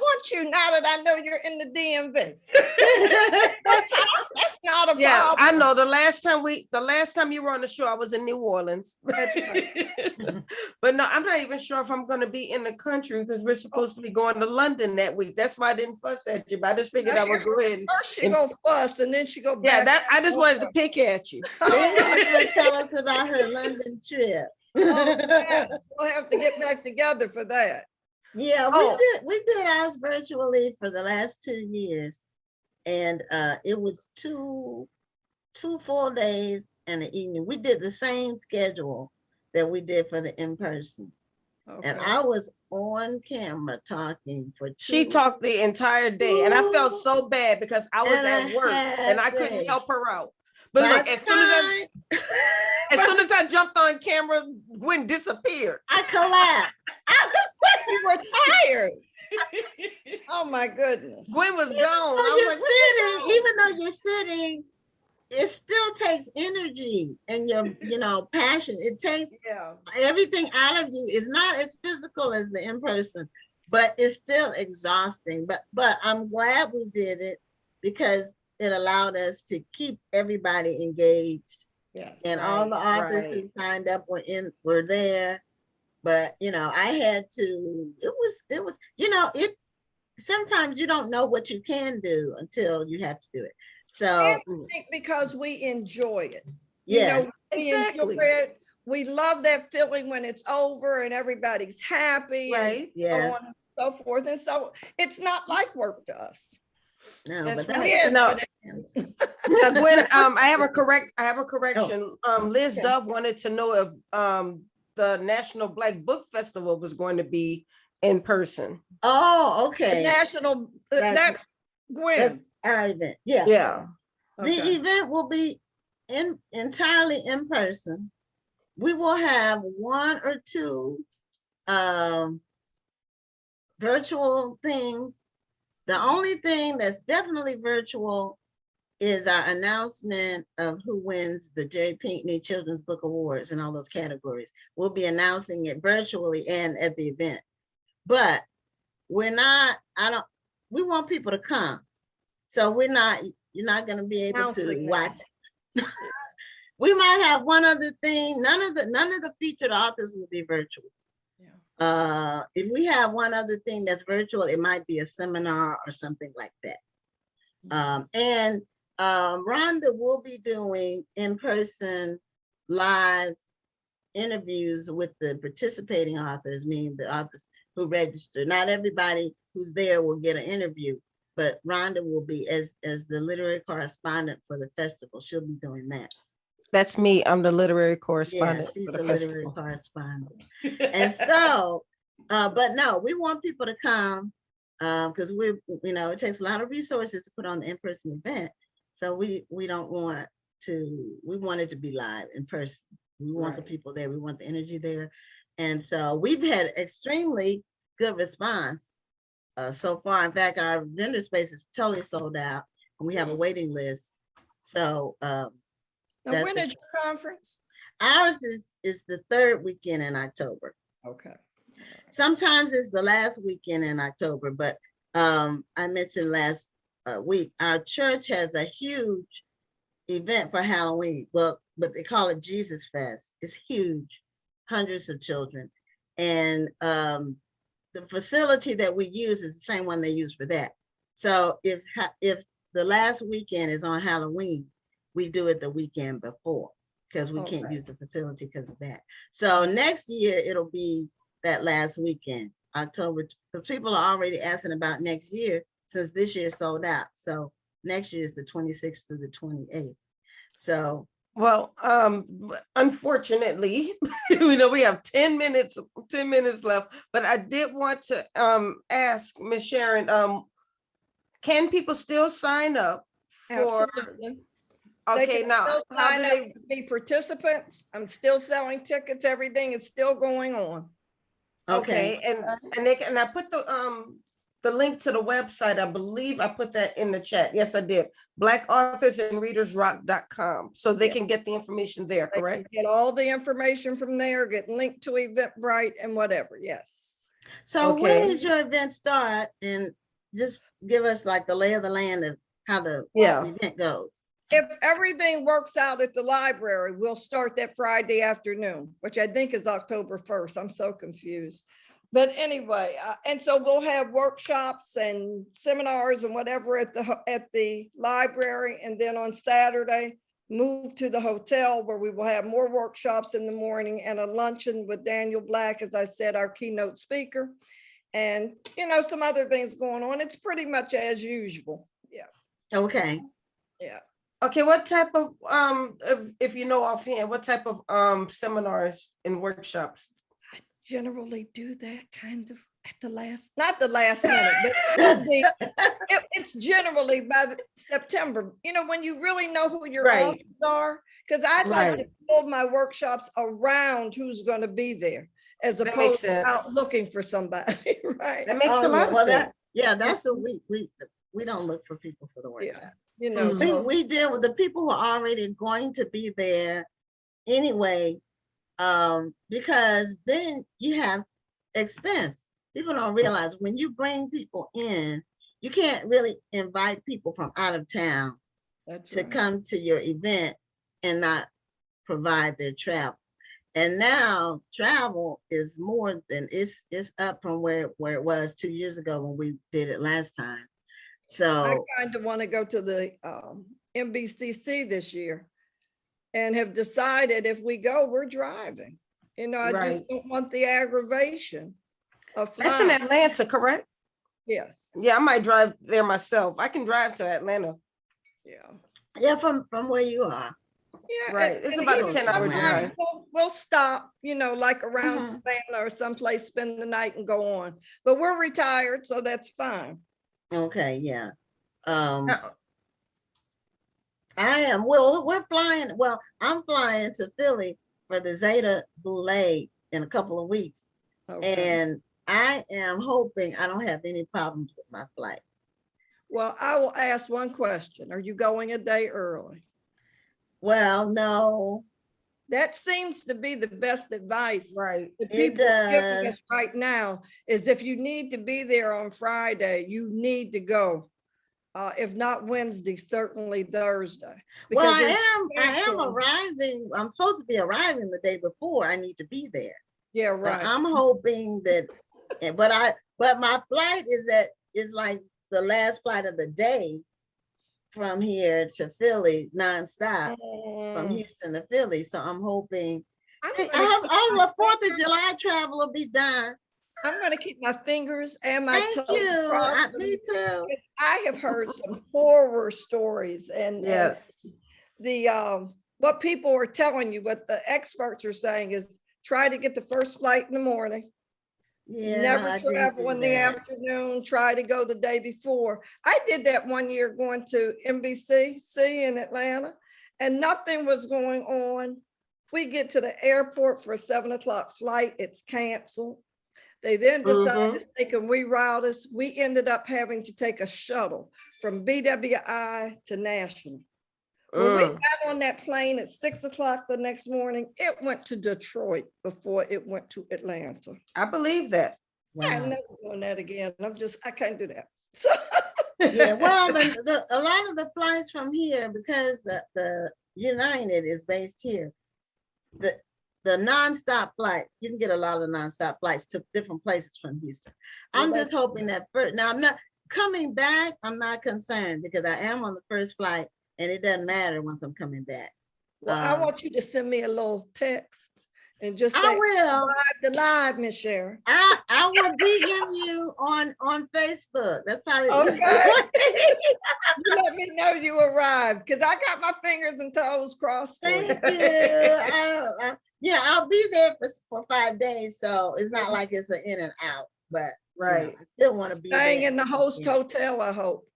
want you now that I know you're in the DMV. That's not a problem. I know the last time you were on the show, I was in New Orleans. That's right. But no, I'm not even sure if I'm going to be in the country because we're supposed to be going to London that week. That's why I didn't fuss at you, but I just figured I would go ahead. First she go fuss and then she go back. Yeah, I just wanted to pick at you. Then she's gonna tell us about her London trip. Yes, we'll have to get back together for that. Yeah, we did ours virtually for the last 2 years. And it was two full days and an evening. We did the same schedule that we did for the in-person. Okay. And I was on camera talking for She talked the entire day and I felt so bad because I was at work and I couldn't help her out. But look, as soon as I jumped on camera, Gwen disappeared. I collapsed. You were tired. Oh my goodness. Gwen was gone. Even though you're sitting, it still takes energy and your passion. It takes everything out of you. It's not as physical as the in-person, but it's still exhausting. But I'm glad we did it because it allowed us to keep everybody engaged. Yes. And all the authors who signed up were there. But I had to, it was, sometimes you don't know what you can do until you have to do it. So I think because we enjoy it. Yes, exactly. Enjoy it. We love that feeling when it's over and everybody's happy. Right. Yes. So on and so forth. And so it's not like work to us. No, that's but right. No. Now, Gwen, I have a correction. Liz Dove wanted to know if the National Black Book Festival was going to be in person. Oh, okay. The national that's Gwen. That's our event. Yeah. Yeah. The event will be entirely in person. We will have 1 or 2 virtual things. The only thing that's definitely virtual is our announcement of who wins the Jerry Pinkney Children's Book Awards and all those categories. We'll be announcing it virtually and at the event. But we want people to come. So you're not going to be able to watch. We might have one other thing. None of the featured authors will be virtual. If we have one other thing that's virtual, it might be a seminar or something like that. And Rhonda will be doing in-person live interviews with the participating authors, meaning the authors who register. Not everybody who's there will get an interview, but Rhonda will be as the literary correspondent for the festival. She'll be doing that. That's me. I'm the literary correspondent. Yes, she's for the literary festival. correspondent. And so, but no, we want people to come because it takes a lot of resources to put on the in-person event. So we want it to be live in person. We want the people there. We want the energy there. And so we've had extremely good response so far. In fact, our vendor space is totally sold out and we have a waiting list. So Now, That's when a- is your conference? Ours is the third weekend in October. Okay. Sometimes it's the last weekend in October, but I mentioned last week, our church has a huge event for Halloween. Well, but they call it Jesus Fest. It's huge, hundreds of children. And the facility that we use is the same one they use for that. So if the last weekend is on Halloween, we do it the weekend before because we can't Okay. use the facility because of that. So next year it'll be that last weekend, October, because people are already asking about next year since this year sold out. So next year is the 26th through the 28th. So Well, unfortunately, we have 10 minutes left, but I did want to ask Miss Sharon, can people still sign up for? Absolutely. Okay, They can now still how sign do up they? to be participants. I'm still selling tickets. Everything is still going on. Okay, and I put the link to the website. I believe I put that in the chat. Yes, I did. BlackAuthorsAndReadersRock.com. So they Yeah. can get the information there, They can correct? get all the information from there, get linked to Eventbrite and whatever. Yes. So when Okay. does your event start? And just give us like the lay of the land of how the Yeah. event goes. If everything works out at the library, we'll start that Friday afternoon, which I think is October 1st. I'm so confused. But anyway, and so we'll have workshops and seminars and whatever at the library. And then on Saturday, move to the hotel where we will have more workshops in the morning and a luncheon with Daniel Black, as I said, our keynote speaker. And, some other things going on. It's pretty much as usual. Yeah. Okay. Yeah. Okay, what type of if you know offhand, what type of seminars and workshops? Generally do that kind of at the last, not the last minute, but it'll be, it's generally by September, when you really know who your Right. authors are. Because I'd like to Right. build my workshops around who's going to be there as That makes opposed to sense. out looking for somebody, right? That makes a Oh, lot of well, sense. that's what we don't look for people for the workshop. Mhm. We, So we deal with the people who are already going to be there anyway, because then you have expense. People don't realize when you bring people in, you can't really invite people from out of town that's to right. come to your event and not provide their travel. And now travel is more than it's up from where it was 2 years ago when we did it last time. I So kind of want to go to the MBCC this year and have decided if we go, we're driving. I just Right. don't want the aggravation of That's in flying. Atlanta, correct? Yes, Yeah, I might drive there myself. I can drive to Atlanta. yeah. from where you are. Yeah, Right. It's and about a even 10-hour sometimes drive. we'll stop, like around Mhm. Savannah or someplace, spend the night and go on. But we're retired, so that's fine. Okay, yeah. Now, I am. Well, we're flying. Well, I'm flying to Philly for the Zeta Boulay in a couple of weeks. Okay. And I am hoping I don't have any problems with my flight. Well, I will ask one question. Are you going a day early? Well, no, That seems to be the best advice right. that it people are giving does. us right now is if you need to be there on Friday, you need to go. If not Wednesday, certainly Thursday. Well, Because I am there's- arriving. I'm supposed to be arriving the day before. I need to be there. Yeah, But right. I'm hoping that, but my flight is like the last flight of the day from here to Philly nonstop from Houston to Philly. So I'm hoping I'm see, gonna keep all my the 4th of July travel will be done. I'm going to keep my fingers and my Thank toes you. crossed. Me too. I have heard some horror stories and Yes. the what people are telling you, what the experts are saying is try to get the first flight in the morning. Yeah, Never I didn't travel do in the that. afternoon, try to go the day before. I did that one year going to NBCC in Atlanta and nothing was going on. We get to the airport for a 7:00 flight, it's canceled. They then decided they can reroute us. We ended up having to take a shuttle from BWI to National, When we Mm. got on that plane at 6 o'clock the next morning, it went to Detroit before it went to Atlanta. I believe that. I'm Wow. never doing that again. I can't do that. So, Yeah, well, a lot of the flights from here, because the United is based here, the nonstop flights, you can get a lot of nonstop flights to different places from Houston. I'm Well, just hoping that now I'm not coming back. I'm not concerned because I am on the first flight, and it doesn't matter once I'm coming back. well, I want you to send me a little text and just I say, will. the live, Miss Sharon. I will DM you on Facebook. That's probably the easiest Okay. way. You let me know you arrived, because I got my fingers and toes crossed for you. Thank you. I'll be there for 5 days, so it's not like it's an in and out, but Right. I still want to be Staying there. in the host hotel, I hope.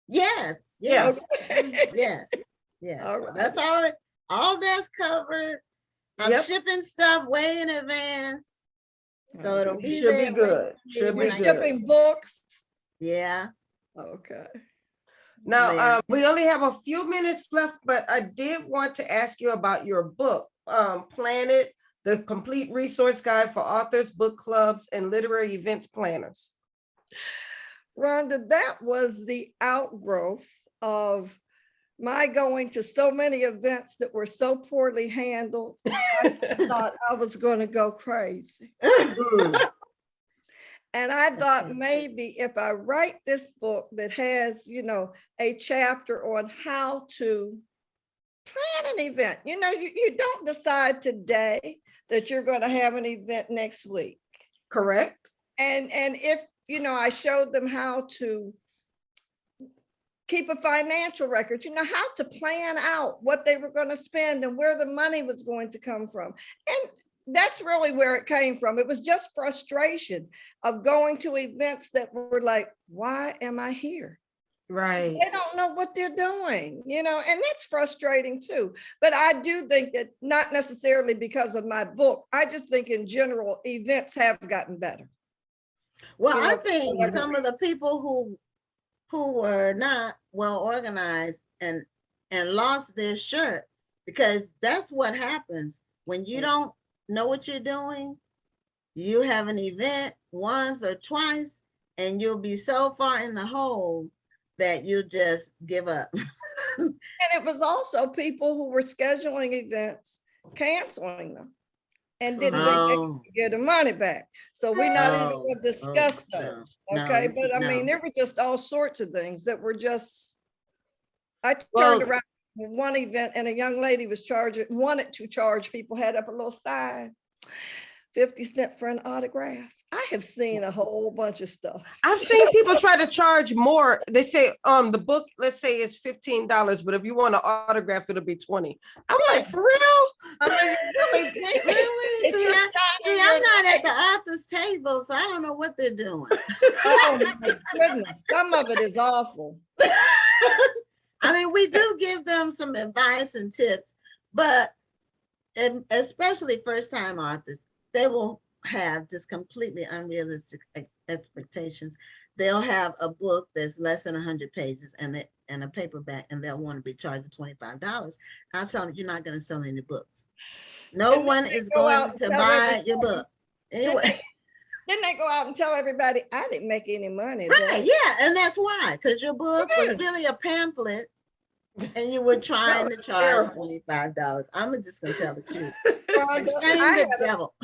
Yes, Yes. yes, yes. All right. That's all that's covered. I'm Yep. shipping stuff way in advance, so it'll be Should be there good. waiting for me Should when be I good. get- Shipping books. Yeah. Okay. Now, Yeah. we only have a few minutes left, but I did want to ask you about your book, Planet, the complete resource guide for authors, book clubs, and literary events planners. Rhonda, that was the outgrowth of my going to so many events that were so poorly handled. I thought I was going to go crazy. Mm. And I thought Okay. maybe if I write this book that has, a chapter on how to plan an event, you don't decide today that you're going to have an event next week. Correct. And if, I showed them how to keep a financial record, how to plan out what they were going to spend and where the money was going to come from. And that's really where it came from. It was just frustration of going to events that were like, why am I here? Right. They don't know what they're doing, and that's frustrating too. But I do think that not necessarily because of my book, I just think in general, events have gotten better. Well, You I know, think whatever. some of the people who were not well organized and lost their shirt, because that's what happens when you don't know what you're doing. You have an event once or twice, and you'll be so far in the hole that you just give up. And it was also people who were scheduling events, canceling them, and didn't think they Oh. could get the money back. So we're not even Oh, going to discuss no, those. no, Okay. you But I mean, no. there were just all sorts of things that were just, I turned Well- around one event and a young lady wanted to charge people, had up a little sign, 50 cents for an autograph. I have seen a whole bunch of stuff. I've seen people try to charge more. They say, the book, let's say is $15, but if you want an autograph, it'll be $20. I'm like, for real? I mean, really, Really? If See, you're I'm not at the author's table, so I don't know what they're doing. oh my goodness, some of it is awful. I mean, we do give them some advice and tips, but especially first-time authors, they will have just completely unrealistic expectations. They'll have a book that's less than 100 pages and a paperback, and they'll want to be charged $25. I tell them, you're not going to sell any books. No And one then is they go out going and to tell buy your everybody- book. Anyway, Then they go out and tell everybody, I didn't make any money. right, yeah, and that's why, because your book was Yes. really a pamphlet, and you were trying to charge $25. I'm just gonna tell the truth. Rhonda, Shame I the had devil.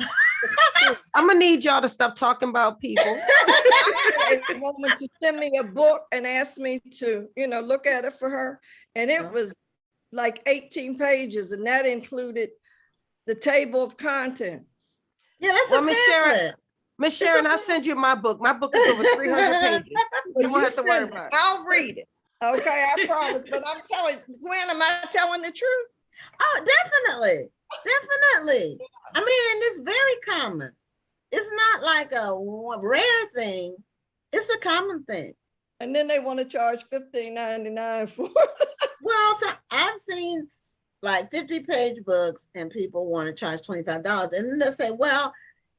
I'm gonna need y'all to stop talking about people. a woman to send me a book and ask me to, look at it for her. And it Yeah. was like 18 pages, and that included the table of contents. Yeah, that's Well, a Miss Sharon, pamphlet. Miss Sharon, I'll send you my book. My book is over 300 pages. You won't have to worry send it, about it. I'll read it. Okay, I promise. But I'm telling, Gwen, am I telling the truth? Oh, definitely, definitely. I mean, and it's very common. It's not like a rare thing. It's a common thing. And then they want to charge $15.99 for it. Well, so I've seen like 50-page books and people want to charge $25. And then they'll say, well,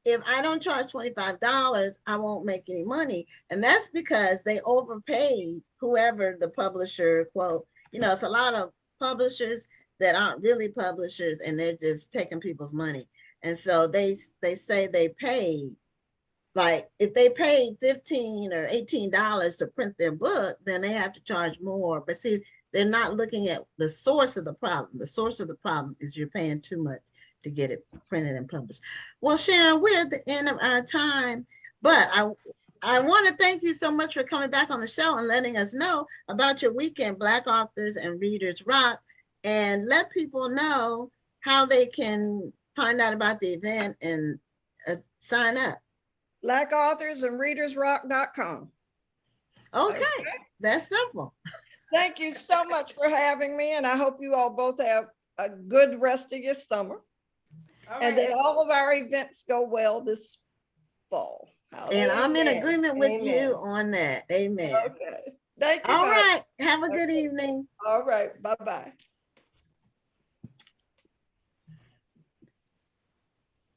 if I don't charge $25, I won't make any money. And that's because they overpaid whoever the publisher, quote, it's a lot of publishers that aren't really publishers, and they're just taking people's money. And so they say they pay, like if they paid $15 or $18 to print their book, then they have to charge more. But see, they're not looking at the source of the problem. The source of the problem is you're paying too much to get it printed and published. Well, Sharon, we're at the end of our time, but I want to thank you so much for coming back on the show and letting us know about your weekend, Black Authors and Readers Rock, and let people know how they can find out about the event and sign up. Black Authors and ReadersRock.com. Okay, that's simple. Thank you so much for having me, and I hope you all both have a good rest of your summer, and that all of our events go well this fall. And I'm in Amen. agreement with Amen. you on that. Amen. Okay. Thank you. All bye. right. Have a good Okay. evening. All right. Bye-bye.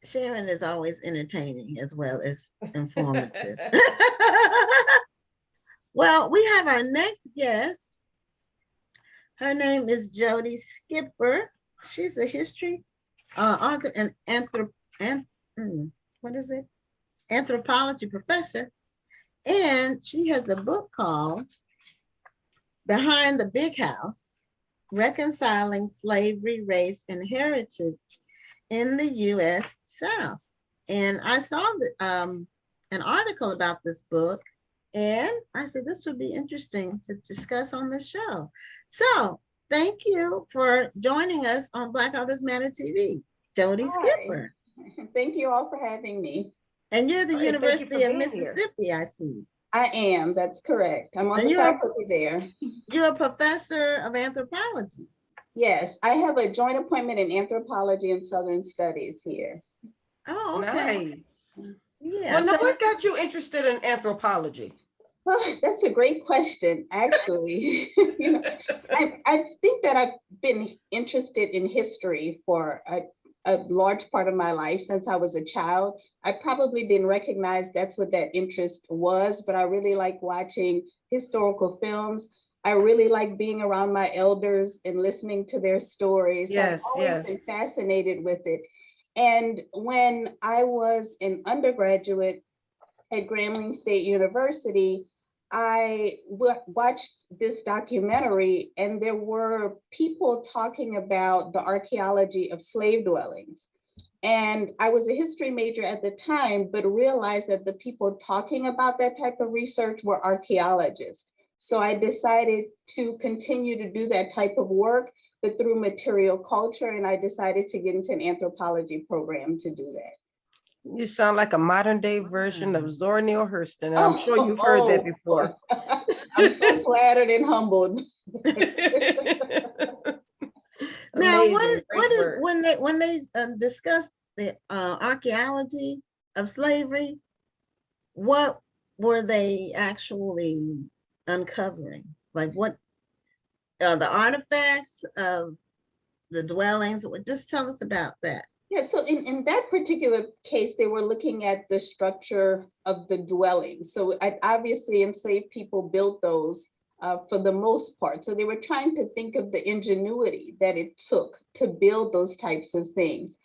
Sharon is always entertaining as well as informative. Well, we have our next guest. Her name is Jodi Skipper. She's a history author and anthropology professor. And she has a book called Behind the Big House, Reconciling Slavery, Race, and Heritage in the U.S. South. And I saw an article about this book, and I said this would be interesting to discuss on the show. So thank you for joining us on Black Authors Matter TV, Jodi Skipper. Thank you all for having me. And you're the All right, thank you for University of being here. Mississippi, I see. I am, that's correct. I'm on And the you're- faculty there. You're a professor of anthropology. Yes, I have a joint appointment in anthropology and Southern Studies here. Oh, okay. Nice. Yeah. Well, now so- what got you interested in anthropology? Well, that's a great question, actually. I think that I've been interested in history for a large part of my life since I was a child. I probably didn't recognize that's what that interest was, but I really like watching historical films. I really like being around my elders and listening to their stories. Yes, I've always yes. been fascinated with it. And when I was an undergraduate at Grambling State University, I watched this documentary, and there were people talking about the archaeology of slave dwellings. And I was a history major at the time, but realized that the people talking about that type of research were archaeologists. So I decided to continue to do that type of work, but through material culture, and I decided to get into an anthropology program to do that. You sound like a modern day version of Zora Neale Hurston, and I'm sure you've heard that before. I'm so flattered and humbled. Now, Amazing, what great is work. when they discuss the archaeology of slavery? What were they actually uncovering? Like what the artifacts of the dwellings? Just tell us about that. Yeah, so in that particular case, they were looking at the structure of the dwelling. So obviously enslaved people built those for the most part. So they were trying to think of the ingenuity that it took to build those types of things.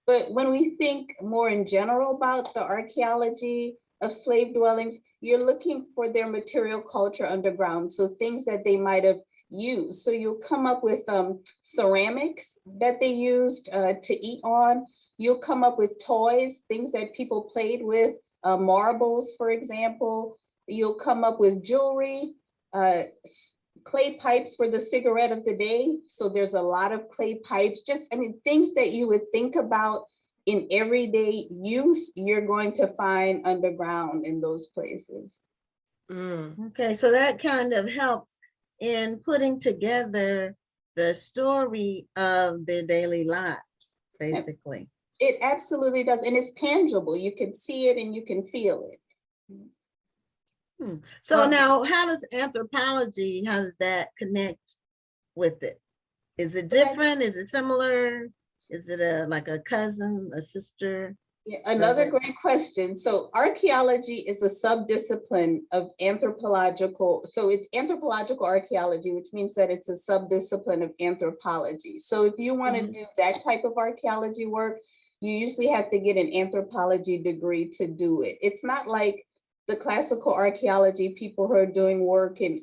But when we think more in general about the archaeology of slave dwellings, you're looking for their material culture underground. So things that they might have used. So you'll come up with ceramics that they used to eat on. You'll come up with toys, things that people played with, marbles, for example. You'll come up with jewelry. Clay pipes were the cigarette of the day. So there's a lot of clay pipes, things that you would think about in everyday use, you're going to find underground in those places. Okay, so that kind of helps in putting together the story of their daily lives, basically. It absolutely does. And it's tangible. You can see it and you can feel it. So now how does anthropology, how does that connect with it? Is it different? Is it similar? Is it like a cousin, a sister? Yeah, another great question. So archaeology is a subdiscipline of anthropological. So it's anthropological archaeology, which means that it's a subdiscipline of anthropology. So if you want to do that type of archaeology work, you usually have to get an anthropology degree to do it. It's not like the classical archaeology people who are doing work in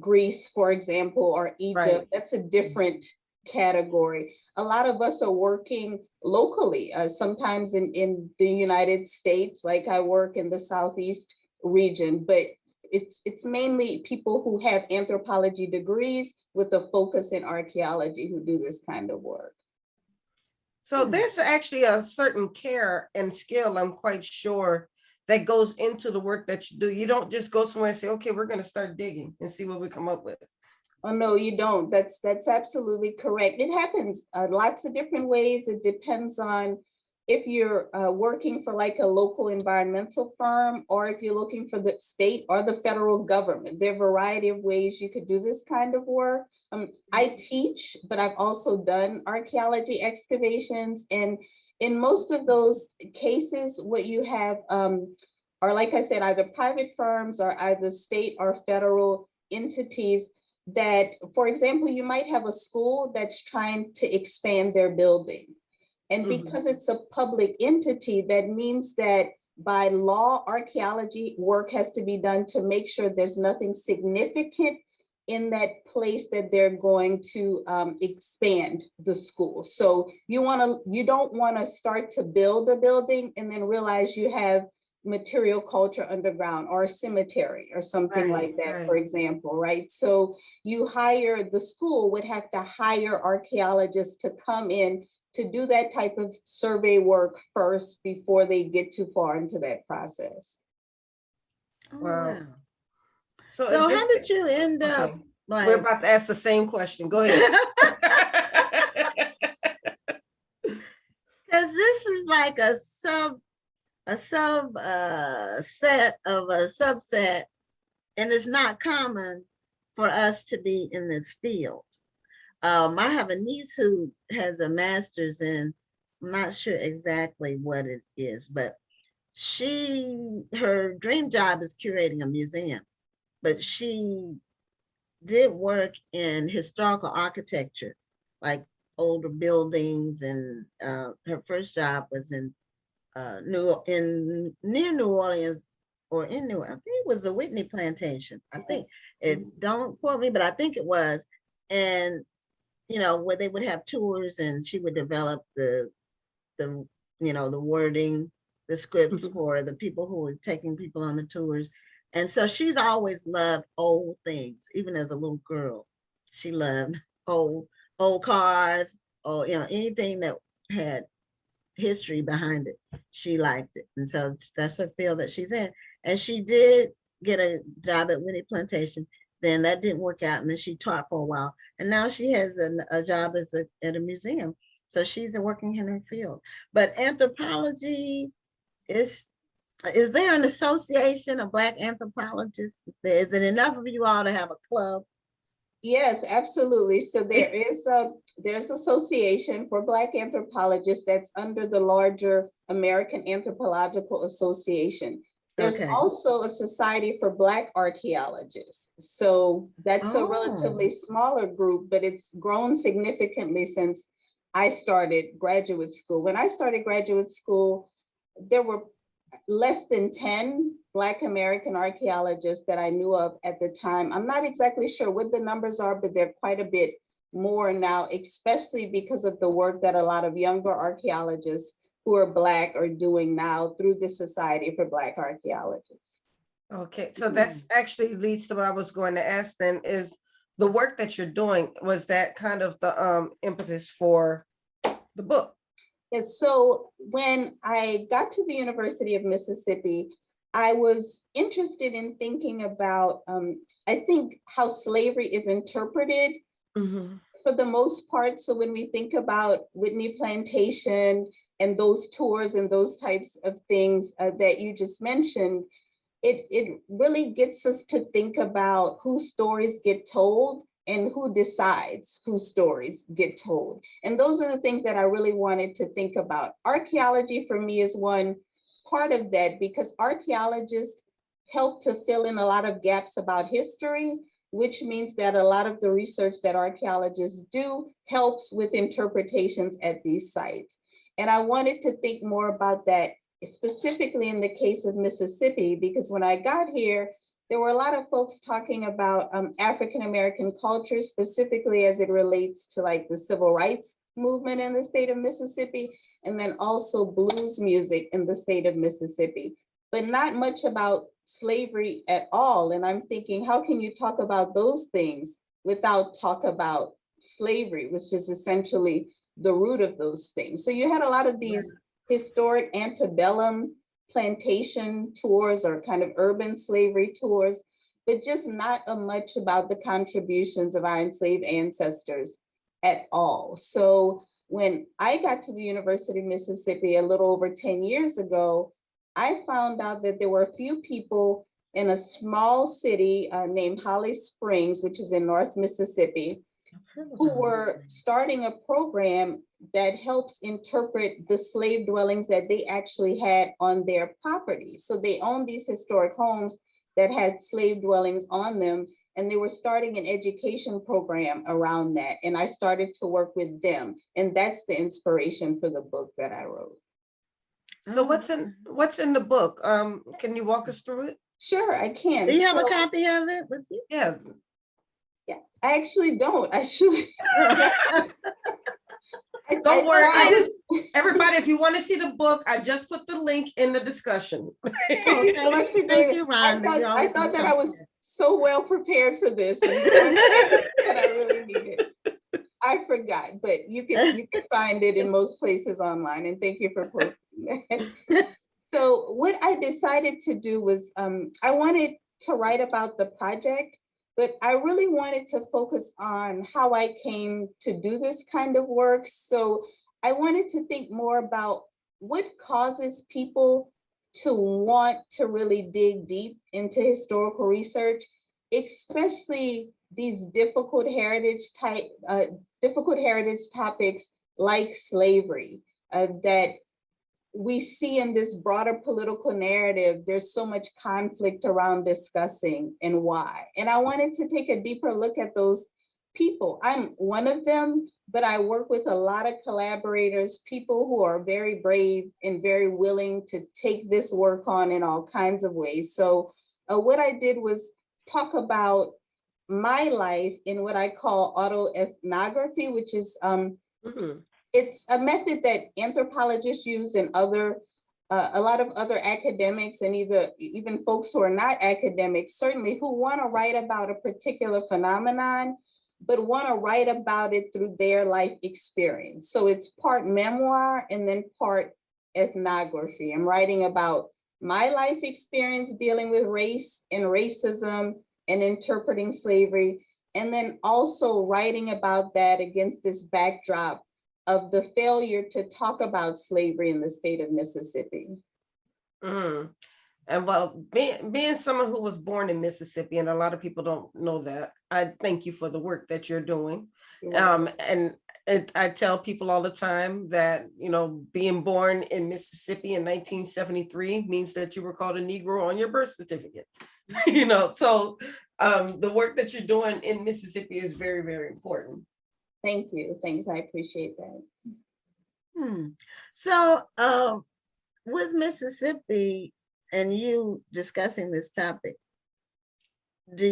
Greece, for example, or Egypt. Right. That's a different category. A lot of us are working locally, sometimes in the United States, like I work in the Southeast region, but it's mainly people who have anthropology degrees with a focus in archaeology who do this kind of work. So there's actually a certain care and skill, I'm quite sure, that goes into the work that you do. You don't just go somewhere and say, okay, we're going to start digging and see what we come up with. Oh, no, you don't. That's absolutely correct. It happens lots of different ways. It depends on if you're working for like a local environmental firm, or if you're looking for the state or the federal government. There are a variety of ways you could do this kind of work. I teach, but I've also done archaeology excavations. And in most of those cases, what you have are, like I said, either private firms or either state or federal entities that, for example, you might have a school that's trying to expand their building. And because it's a public entity, that means that by law, archaeology work has to be done to make sure there's nothing significant in that place that they're going to expand the school. So you don't want to start to build a building and then realize you have material culture underground or a cemetery or something like that, for example, right? So the school would have to hire archaeologists to come in to do that type of survey work first before they get too far into that process. Wow. So how did you end up? Like, we're about to ask the same question. Go ahead. Because this is like a set of a subset, and it's not common for us to be in this field. I have a niece who has a master's in, I'm not sure exactly what it is, but her dream job is curating a museum, but she did work in historical architecture, like older buildings, and her first job was in near New Orleans, or in I think it was the Whitney Plantation. I think don't quote me, but I think it was. And where they would have tours, and she would develop the wording, the scripts for the people who were taking people on the tours. And so she's always loved old things, even as a little girl. She loved old cars, or anything that had history behind it. She liked it. And so that's her field that she's in. And she did get a job at Whitney Plantation. Then that didn't work out, and then she taught for a while. And now she has a job at a museum. So she's working in her field. But anthropology is there an association of Black anthropologists? Is it enough of you all to have a club? Yes, absolutely. So there's association for Black anthropologists that's under the larger American Anthropological Association. There's also a Society for Black Archaeologists. So that's a relatively smaller group, but it's grown significantly since I started graduate school. When I started graduate school, there were less than 10 Black American archaeologists that I knew of at the time. I'm not exactly sure what the numbers are, but they're quite a bit more now, especially because of the work that a lot of younger archaeologists who are Black are doing now through the Society for Black Archaeologists. Okay, so that's actually leads to what I was going to ask then, is the work that you're doing, was that kind of the impetus for the book? Yes, so when I got to the University of Mississippi, I was interested in thinking about, I think, how slavery is interpreted for the most part. So when we think about Whitney Plantation and those tours and those types of things that you just mentioned, it really gets us to think about whose stories get told and who decides whose stories get told. And those are the things that I really wanted to think about. Archaeology for me is one part of that, because archaeologists help to fill in a lot of gaps about history, which means that a lot of the research that archaeologists do helps with interpretations at these sites. And I wanted to think more about that, specifically in the case of Mississippi, because when I got here, there were a lot of folks talking about African-American culture, specifically as it relates to like the civil rights movement in the state of Mississippi, and then also blues music in the state of Mississippi, but not much about slavery at all. And I'm thinking, how can you talk about those things without talk about slavery, which is essentially the root of those things? So you had a lot of these historic antebellum plantation tours or kind of urban slavery tours, but just not much about the contributions of our enslaved ancestors at all. So when I got to the University of Mississippi a little over 10 years ago, I found out that there were a few people in a small city named Holly Springs, which is in North Mississippi, who were starting a program that helps interpret the slave dwellings that they actually had on their property. So they owned these historic homes that had slave dwellings on them, and they were starting an education program around that. And I started to work with them, and that's the inspiration for the book that I wrote. So what's in the book? Can you walk us through it? Sure, I can. Do you have a copy of it with you? Yeah. Yeah, I actually don't. I should. Don't worry. Everybody, if you want to see the book, I just put the link in the discussion. Okay, thank you, Ron. I thought that I was so well prepared for this and that I really needed. I forgot, but you can find it in most places online, and thank you for posting that. So what I decided to do was I wanted to write about the project, but I really wanted to focus on how I came to do this kind of work. So I wanted to think more about what causes people to want to really dig deep into historical research, especially these difficult heritage topics like slavery that we see in this broader political narrative. There's so much conflict around discussing and why. And I wanted to take a deeper look at those people. I'm one of them, but I work with a lot of collaborators, people who are very brave and very willing to take this work on in all kinds of ways. So what I did was talk about my life in what I call autoethnography, which is it's a method that anthropologists use and a lot of other academics and even folks who are not academics, certainly, who want to write about a particular phenomenon, but want to write about it through their life experience. So it's part memoir and then part ethnography. I'm writing about my life experience dealing with race and racism and interpreting slavery, and then also writing about that against this backdrop of the failure to talk about slavery in the state of Mississippi. And well, being someone who was born in Mississippi, and a lot of people don't know that, I thank you for the work that you're doing. And I tell people all the time that, being born in Mississippi in 1973 means that you were called a Negro on your birth certificate. So the work that you're doing in Mississippi is very, very important. Thank you. Thanks. I appreciate that. So with Mississippi and you discussing this topic, are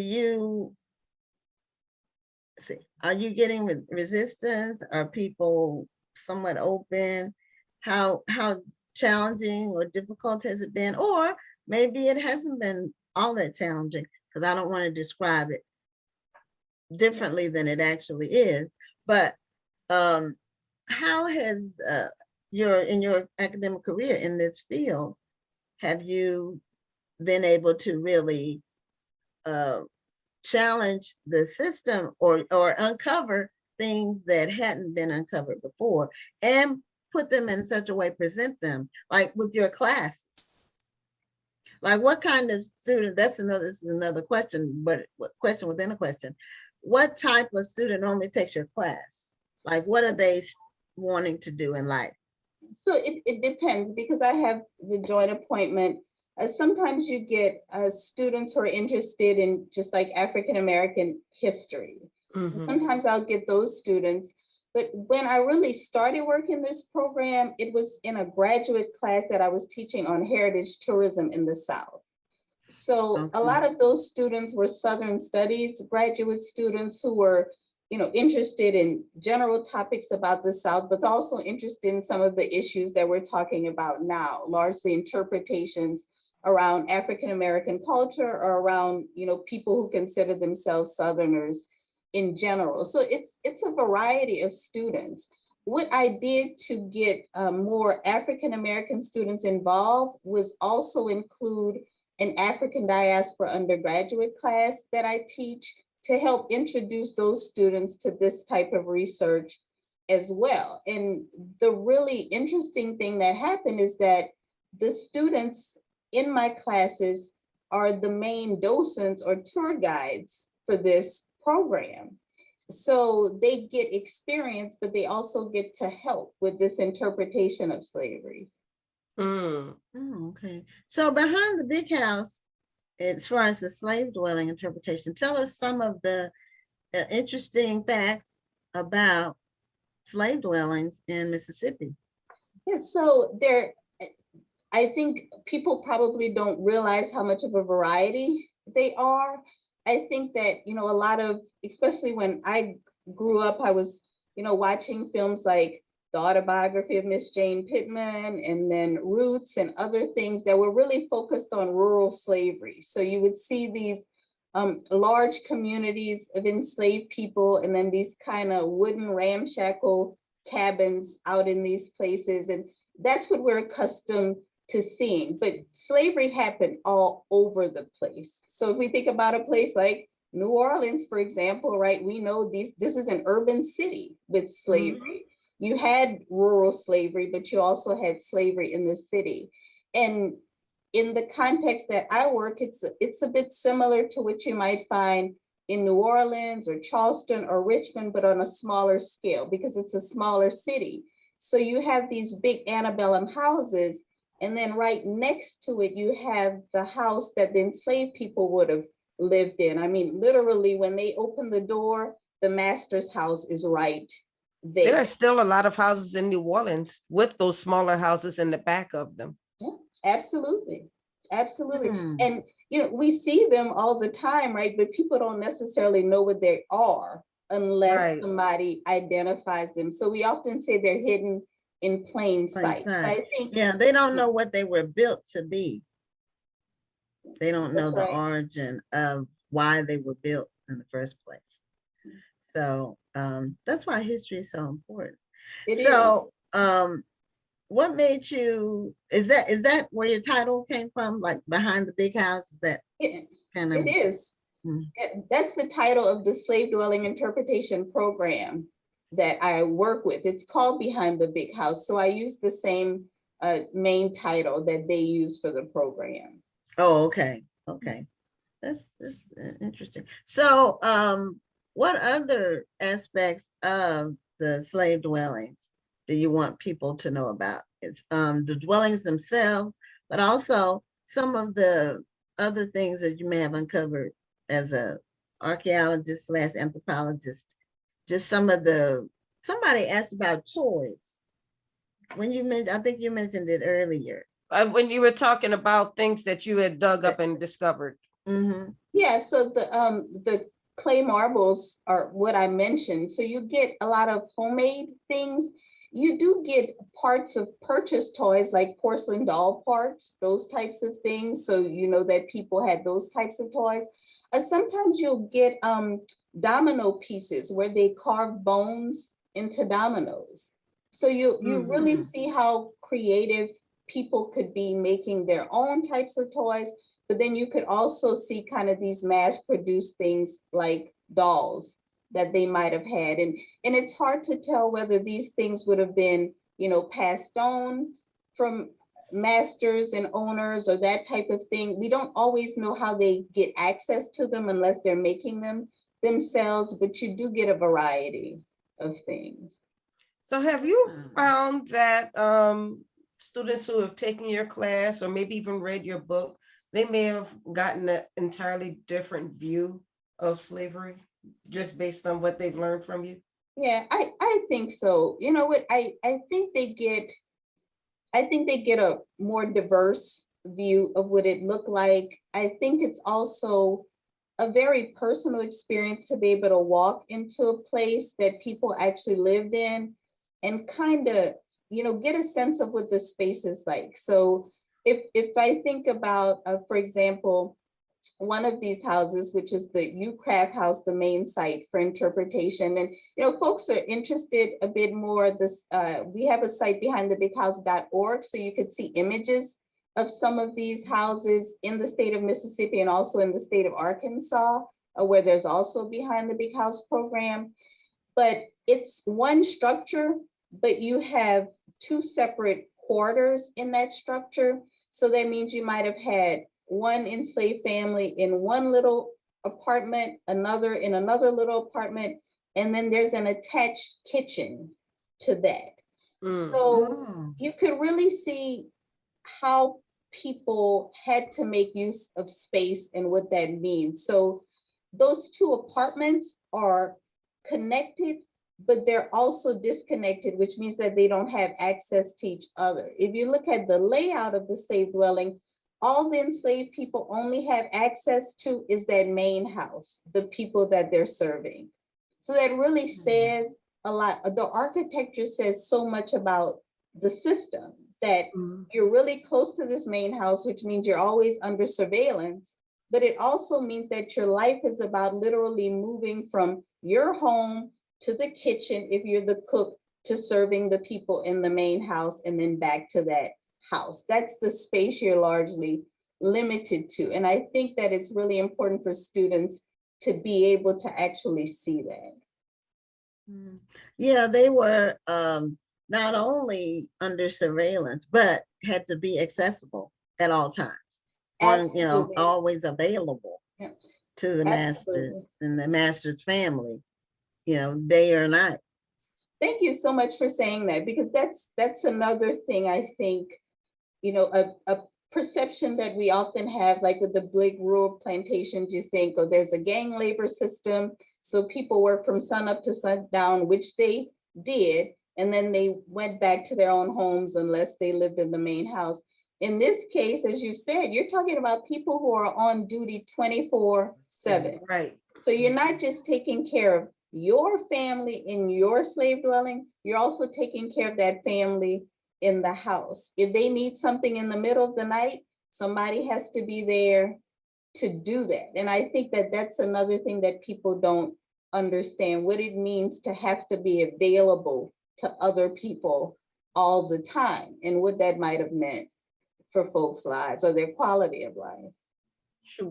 you getting resistance? Are people somewhat open? How challenging or difficult has it been? Or maybe it hasn't been all that challenging, because I don't want to describe it differently than it actually is. But how has in your academic career in this field, have you been able to really challenge the system or uncover things that hadn't been uncovered before and put them in such a way, present them, like with your classes? Like what kind of student, this is another question, but what question within a question. what type of student normally takes your class? Like, what are they wanting to do in life? So it depends, because I have the joint appointment. Sometimes you get students who are interested in just like African American history. So sometimes I'll get those students. But when I really started working this program, it was in a graduate class that I was teaching on heritage tourism in the South. So a lot of those students were Southern Studies graduate students who were, interested in general topics about the South, but also interested in some of the issues that we're talking about now, largely interpretations around African American culture or around, people who consider themselves Southerners in general. So it's a variety of students. What I did to get more African American students involved was also include an African diaspora undergraduate class that I teach to help introduce those students to this type of research as well. And the really interesting thing that happened is that the students in my classes are the main docents or tour guides for this program. So they get experience, but they also get to help with this interpretation of slavery. Oh, okay. So behind the big house, as far as the slave dwelling interpretation, tell us some of the interesting facts about slave dwellings in Mississippi. Yeah, so I think people probably don't realize how much of a variety they are. I think that, a lot of, especially when I grew up, I was, watching films like the autobiography of Miss Jane Pittman and then Roots and other things that were really focused on rural slavery. So you would see these large communities of enslaved people and then these kind of wooden ramshackle cabins out in these places. And that's what we're accustomed to seeing. But slavery happened all over the place. So if we think about a place like New Orleans, for example, right, we know this is an urban city with slavery. You had rural slavery, but you also had slavery in the city. And in the context that I work, it's a bit similar to what you might find in New Orleans or Charleston or Richmond, but on a smaller scale because it's a smaller city. So you have these big antebellum houses, and then right next to it, you have the house that the enslaved people would have lived in. I mean, literally, when they open the door, the master's house is right there. There are still a lot of houses in New Orleans with those smaller houses in the back of them. Yeah, absolutely. Absolutely. And, we see them all the time, right? But people don't necessarily know what they are unless somebody identifies them. So we often say they're hidden in plain sight. So I think, they don't know what they were built to be. They don't know the right. origin of why they were built in the first place. So that's why history is so important. What made you, is that where your title came from? Like Behind the Big House? Is that kind of? It is. That's the title of the slave dwelling interpretation program that I work with. It's called Behind the Big House. So I use the same main title that they use for the program. Oh, okay. Okay. That's interesting. So what other aspects of the slave dwellings do you want people to know about? It's the dwellings themselves, but also some of the other things that you may have uncovered as a archaeologist / anthropologist. Just somebody asked about toys. When you mentioned, I think you mentioned it earlier. When you were talking about things that you had dug up and discovered. Yeah, so the clay marbles are what I mentioned. So you get a lot of homemade things. You do get parts of purchased toys like porcelain doll parts, those types of things. So you know that people had those types of toys. Sometimes you'll get domino pieces where they carve bones into dominoes. So you really see how creative people could be making their own types of toys, but then you could also see kind of these mass-produced things like dolls that they might have had. And it's hard to tell whether these things would have been, passed on from masters and owners or that type of thing. We don't always know how they get access to them unless they're making them. themselves, but you do get a variety of things. So have you found that students who have taken your class or maybe even read your book, they may have gotten an entirely different view of slavery just based on what they've learned from you? Yeah, I think so. You know what, I think they get a more diverse view of what it looked like. I think it's also a very personal experience to be able to walk into a place that people actually lived in and kind of, get a sense of what the space is like. So if I think about, for example, one of these houses, which is the UCraft house, the main site for interpretation. And, folks are interested a bit more. We have a site behindthebighouse.org, so you could see images of some of these houses in the state of Mississippi and also in the state of Arkansas, where there's also a Behind the Big House program. But it's one structure, but you have two separate quarters in that structure. So that means you might have had one enslaved family in one little apartment, another in another little apartment, and then there's an attached kitchen to that. So you could really see how people had to make use of space and what that means. So those two apartments are connected, but they're also disconnected, which means that they don't have access to each other. If you look at the layout of the slave dwelling, all the enslaved people only have access to is that main house, the people that they're serving. So that really says a lot. The architecture says so much about the system, that you're really close to this main house, which means you're always under surveillance. But it also means that your life is about literally moving from your home to the kitchen, if you're the cook, to serving the people in the main house and then back to that house. That's the space you're largely limited to. And I think that it's really important for students to be able to actually see that. Yeah, they were not only under surveillance, but had to be accessible at all times. Absolutely. Always available to the master Absolutely. and the master's family, day or night. Thank you so much for saying that, because that's another thing I think, a perception that we often have, like with the big rural plantations, you think, oh, there's a gang labor system. So people work from sun up to sundown, which they did. And then they went back to their own homes unless they lived in the main house. In this case, as you said, you're talking about people who are on duty 24/7. Right. So you're not just taking care of your family in your slave dwelling, you're also taking care of that family in the house. If they need something in the middle of the night, somebody has to be there to do that. And I think that that's another thing that people don't understand, what it means to have to be available to other people all the time and what that might have meant for folks' lives or their quality of life. Sure,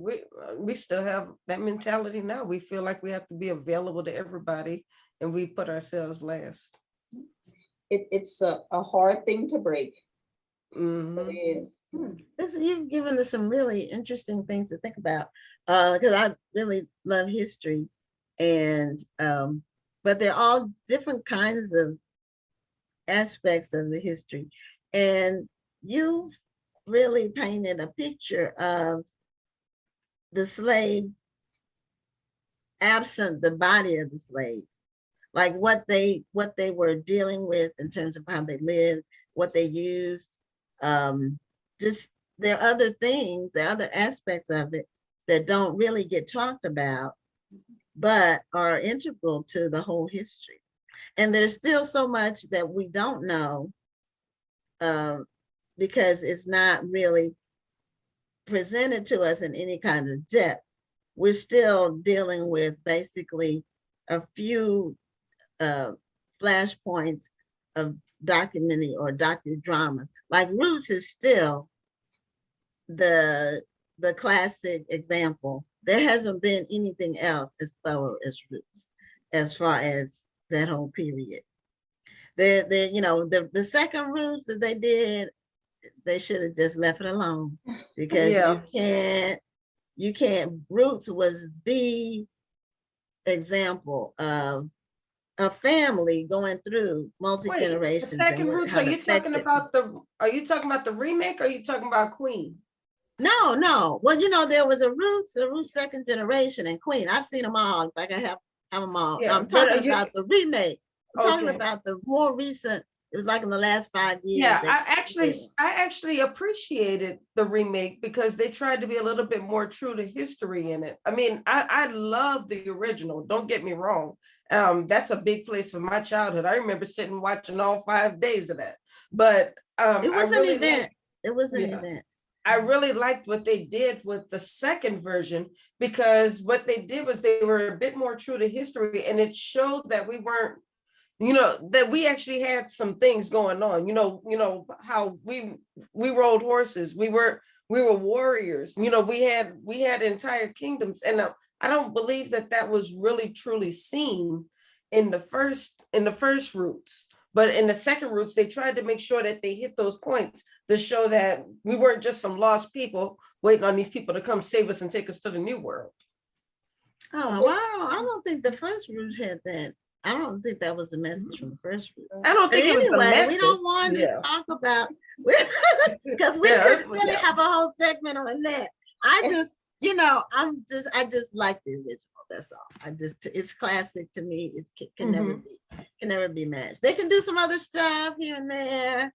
we still have that mentality now. We feel like we have to be available to everybody and we put ourselves last. It's a hard thing to break. It is. You've given us some really interesting things to think about, because I really love history, and but they're all different kinds of aspects of the history, and you've really painted a picture of the slave absent the body of the slave, like what they were dealing with in terms of how they lived, what they used. Just there are other things, there are other aspects of it that don't really get talked about, but are integral to the whole history. And there's still so much that we don't know, because it's not really presented to us in any kind of depth. We're still dealing with basically a few flashpoints of documentary or docudrama. Like Roots is still the classic example. There hasn't been anything else as thorough as Roots, as far as that whole period. The second Roots that they did, they should have just left it alone, because you can't. Roots was the example of a family going through Wait, the multi-generations and second Roots, how are it you talking affected. about the remake, or are you talking about Queen? No. Well, you know, there was a Roots second generation, and Queen. I've seen them all. In fact, I have them all. Yeah, I'm but talking about the remake. I'm talking okay. about the more recent. It was like in the last 5 years. Yeah, they I did. actually appreciated the remake because they tried to be a little bit more true to history in it. I mean, I love the original, don't get me wrong. That's a big place of my childhood. I remember sitting and watching all 5 days of that. But It was an event. It was an yeah. event. I really liked what they did with the second version, because what they did was they were a bit more true to history, and it showed that we weren't, that we actually had some things going on, how we rode horses, we were warriors, we had entire kingdoms. And I don't believe that was really truly seen in the first Roots. But in the second Roots, they tried to make sure that they hit those points to show that we weren't just some lost people waiting on these people to come save us and take us to the new world. Oh, wow. I don't think the first Roots had that. I don't think that was the message from the first Roots. I don't think it was the message. We don't want to talk about, because we could really have a whole segment on that. I just like the original. That's all. It's classic to me. It can never be matched. They can do some other stuff here and there.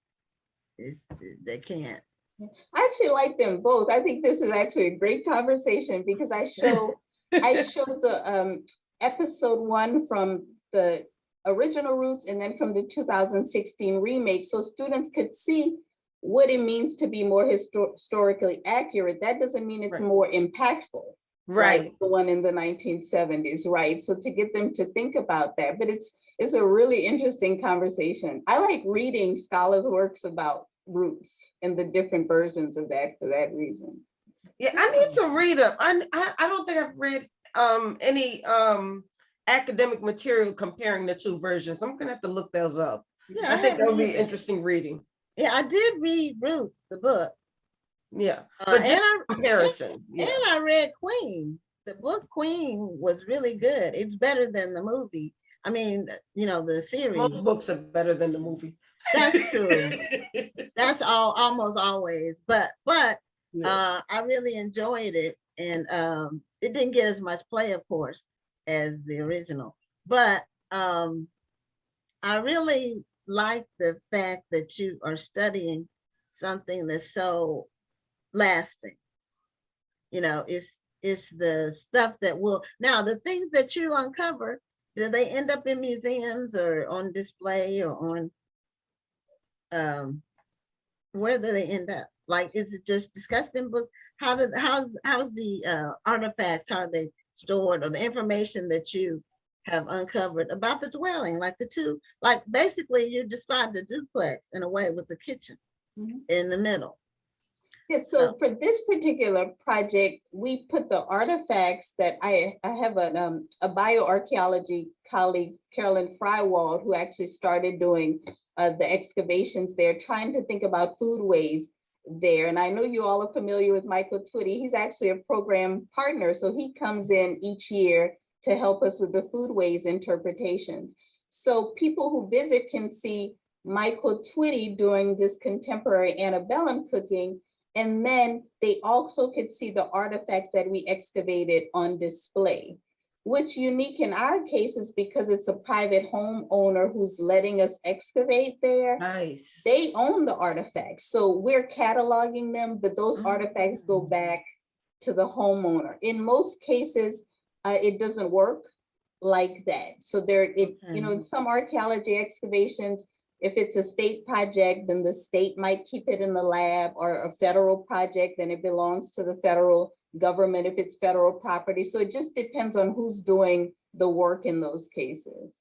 They can't. I actually like them both. I think this is actually a great conversation because I showed the episode 1 from the original Roots and then from the 2016 remake, so students could see what it means to be more historically accurate. That doesn't mean it's more impactful, right? Like the one in the 1970s, right? So to get them to think about that, but it's a really interesting conversation. I like reading scholars' works about Roots and the different versions of that for that reason. Yeah, I need to read them. I don't think I've read any academic material comparing the 2 versions. I'm gonna have to look those up. Yeah, I think that would be interesting reading. Yeah, I did read Roots, the book. Yeah, but just comparison. And I read Queen. The book Queen was really good. It's better than the movie. I mean, the series. Most books are better than the movie. That's true. That's almost always. But I really enjoyed it, and it didn't get as much play, of course, as the original. But I really like the fact that you are studying something that's so lasting. It's the stuff that will, now the things that you uncover, do they end up in museums or on display or on where do they end up? Like, is it just discussed in books? How's the artifacts, how are they stored, or the information that you have uncovered about the dwelling, like the 2, like basically you described a duplex in a way with the kitchen in the middle. Yeah, so for this particular project, we put the artifacts that I have a bioarchaeology colleague, Carolyn Frywald, who actually started doing the excavations there, trying to think about foodways there. And I know you all are familiar with Michael Twitty. He's actually a program partner. So he comes in each year to help us with the foodways interpretations. So people who visit can see Michael Twitty doing this contemporary antebellum cooking. And then they also could see the artifacts that we excavated on display. What's unique in our case is because it's a private homeowner who's letting us excavate there. Nice. They own the artifacts. So we're cataloging them, but those artifacts go back to the homeowner. In most cases, it doesn't work like that. So in some archaeology excavations, if it's a state project, then the state might keep it in the lab, or a federal project, then it belongs to the federal government if it's federal property. So it just depends on who's doing the work in those cases.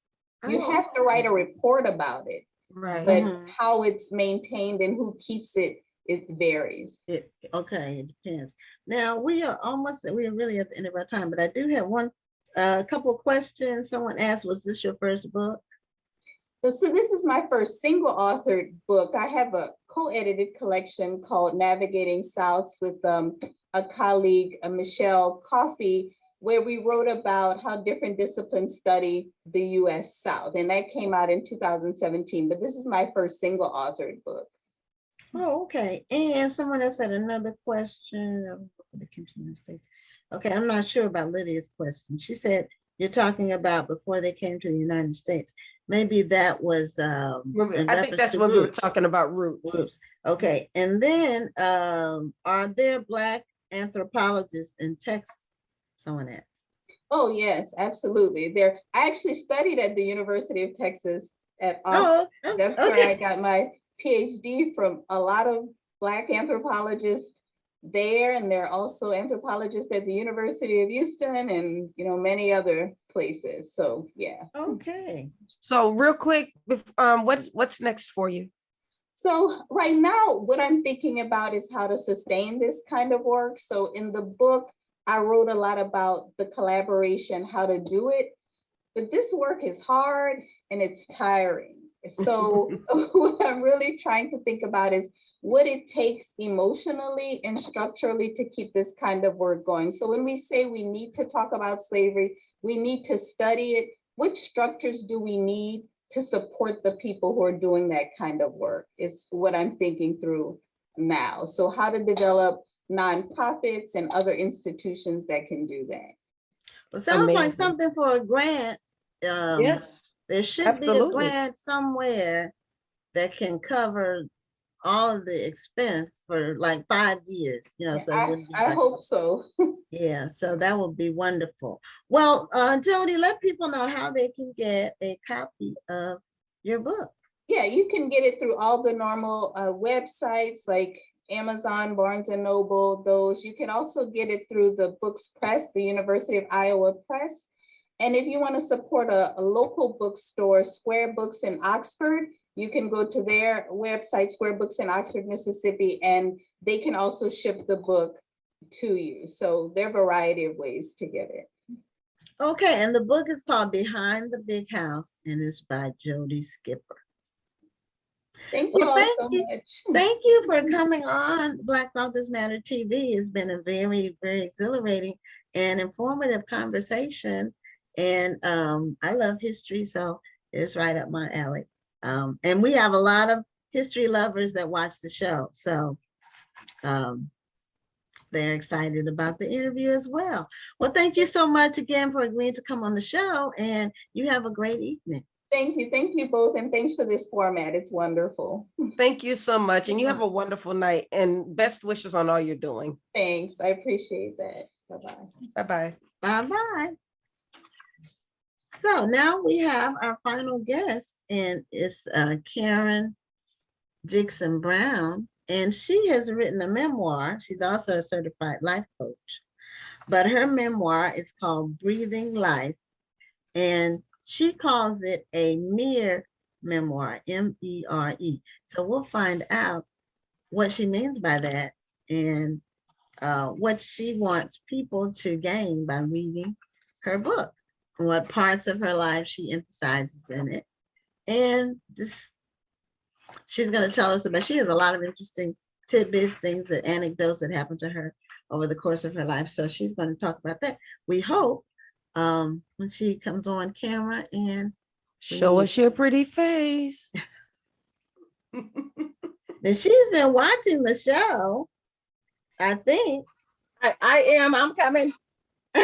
You have to write a report about it, right? But how it's maintained and who keeps it, it varies. It depends. Now we are really at the end of our time, but I do have a couple of questions. Someone asked, was this your first book? So this is my first single authored book. I have a co-edited collection called Navigating Souths with a colleague, Michelle Coffey, where we wrote about how different disciplines study the US South. And that came out in 2017, but this is my first single authored book. Oh, okay. And someone else had another question. The United States. Okay, I'm not sure about Lydia's question. She said, you're talking about before they came to the United States. Maybe that was in I think reference that's to when we were roots. talking about roots. Roots. Okay, and then are there Black anthropologists in Texas? Someone asked. Oh, yes, absolutely. I actually studied at the University of Texas at Austin. Oh, That's where I got my PhD from. A lot of Black anthropologists there, and there are also anthropologists at the University of Houston and many other places. So yeah. Okay. So real quick, what's next for you? So right now, what I'm thinking about is how to sustain this kind of work. So in the book, I wrote a lot about the collaboration, how to do it, but this work is hard and it's tiring. So what I'm really trying to think about is what it takes emotionally and structurally to keep this kind of work going. So when we say we need to talk about slavery, we need to study it. Which structures do we need to support the people who are doing that kind of work? Is what I'm thinking through now. So how to develop nonprofits and other institutions that can do that. Well, sounds like Amazing. something for a grant. Yes. There should absolutely. be a grant somewhere that can cover all of the expense for like 5 years, so it wouldn't be I like- hope so. Yeah, so that would be wonderful. Well, Jodi, let people know how they can get a copy of your book. Yeah, you can get it through all the normal websites like Amazon, Barnes and Noble, those. You can also get it through the Books Press, the University of Iowa Press. And if you want to support a local bookstore, Square Books in Oxford, you can go to their website, Square Books in Oxford, Mississippi, and they can also ship the book to you. So there are a variety of ways to get it. Okay, and the book is called Behind the Big House, and it's by Jodi Skipper. Thank you all Thank so you. much. Thank you for coming on Black Authors Matter TV. It's been a very, very exhilarating and informative conversation. And I love history, so it's right up my alley. And we have a lot of history lovers that watch the show. So they're excited about the interview as well. Well, thank you so much again for agreeing to come on the show, and you have a great evening. Thank you both, and thanks for this format. It's wonderful. Thank you so much, and you have a wonderful night, and best wishes on all you're doing. Thanks, I appreciate that. Bye-bye. Bye-bye. Bye-bye. So now we have our final guest, and it's Karen Dickson-Brown, and she has written a memoir. She's also a certified life coach, but her memoir is called Breathing Life, and she calls it a mere memoir, M-E-R-E. So we'll find out what she means by that and what she wants people to gain by reading her book, what parts of her life she emphasizes in it. And this, she's going to tell us about, she has a lot of interesting tidbits, things, that anecdotes that happened to her over the course of her life. So she's going to talk about that. We hope when she comes on camera and Show us your pretty face. then she's been watching the show, I think. I am. I'm coming. Okay.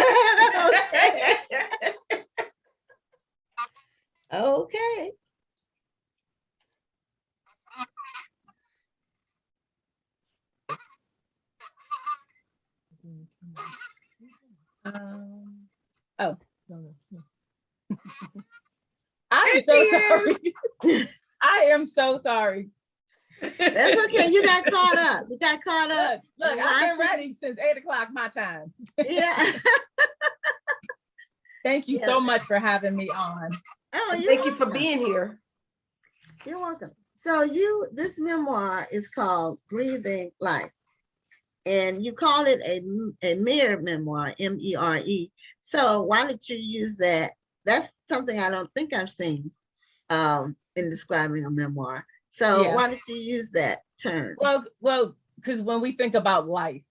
Okay. Oh, I'm so sorry. I am so sorry. That's okay. You got caught up. You got caught up. Look, I've been watching. ready since 8 o'clock my time. Yeah. Thank you so much for having me on. Oh, Thank you for being here. You're welcome. So this memoir is called Breathing Life, and you call it a mere memoir, M-E-R-E. So why did you use that? That's something I don't think I've seen in describing a memoir. So Yeah. why did you use that term? Well, because when we think about life,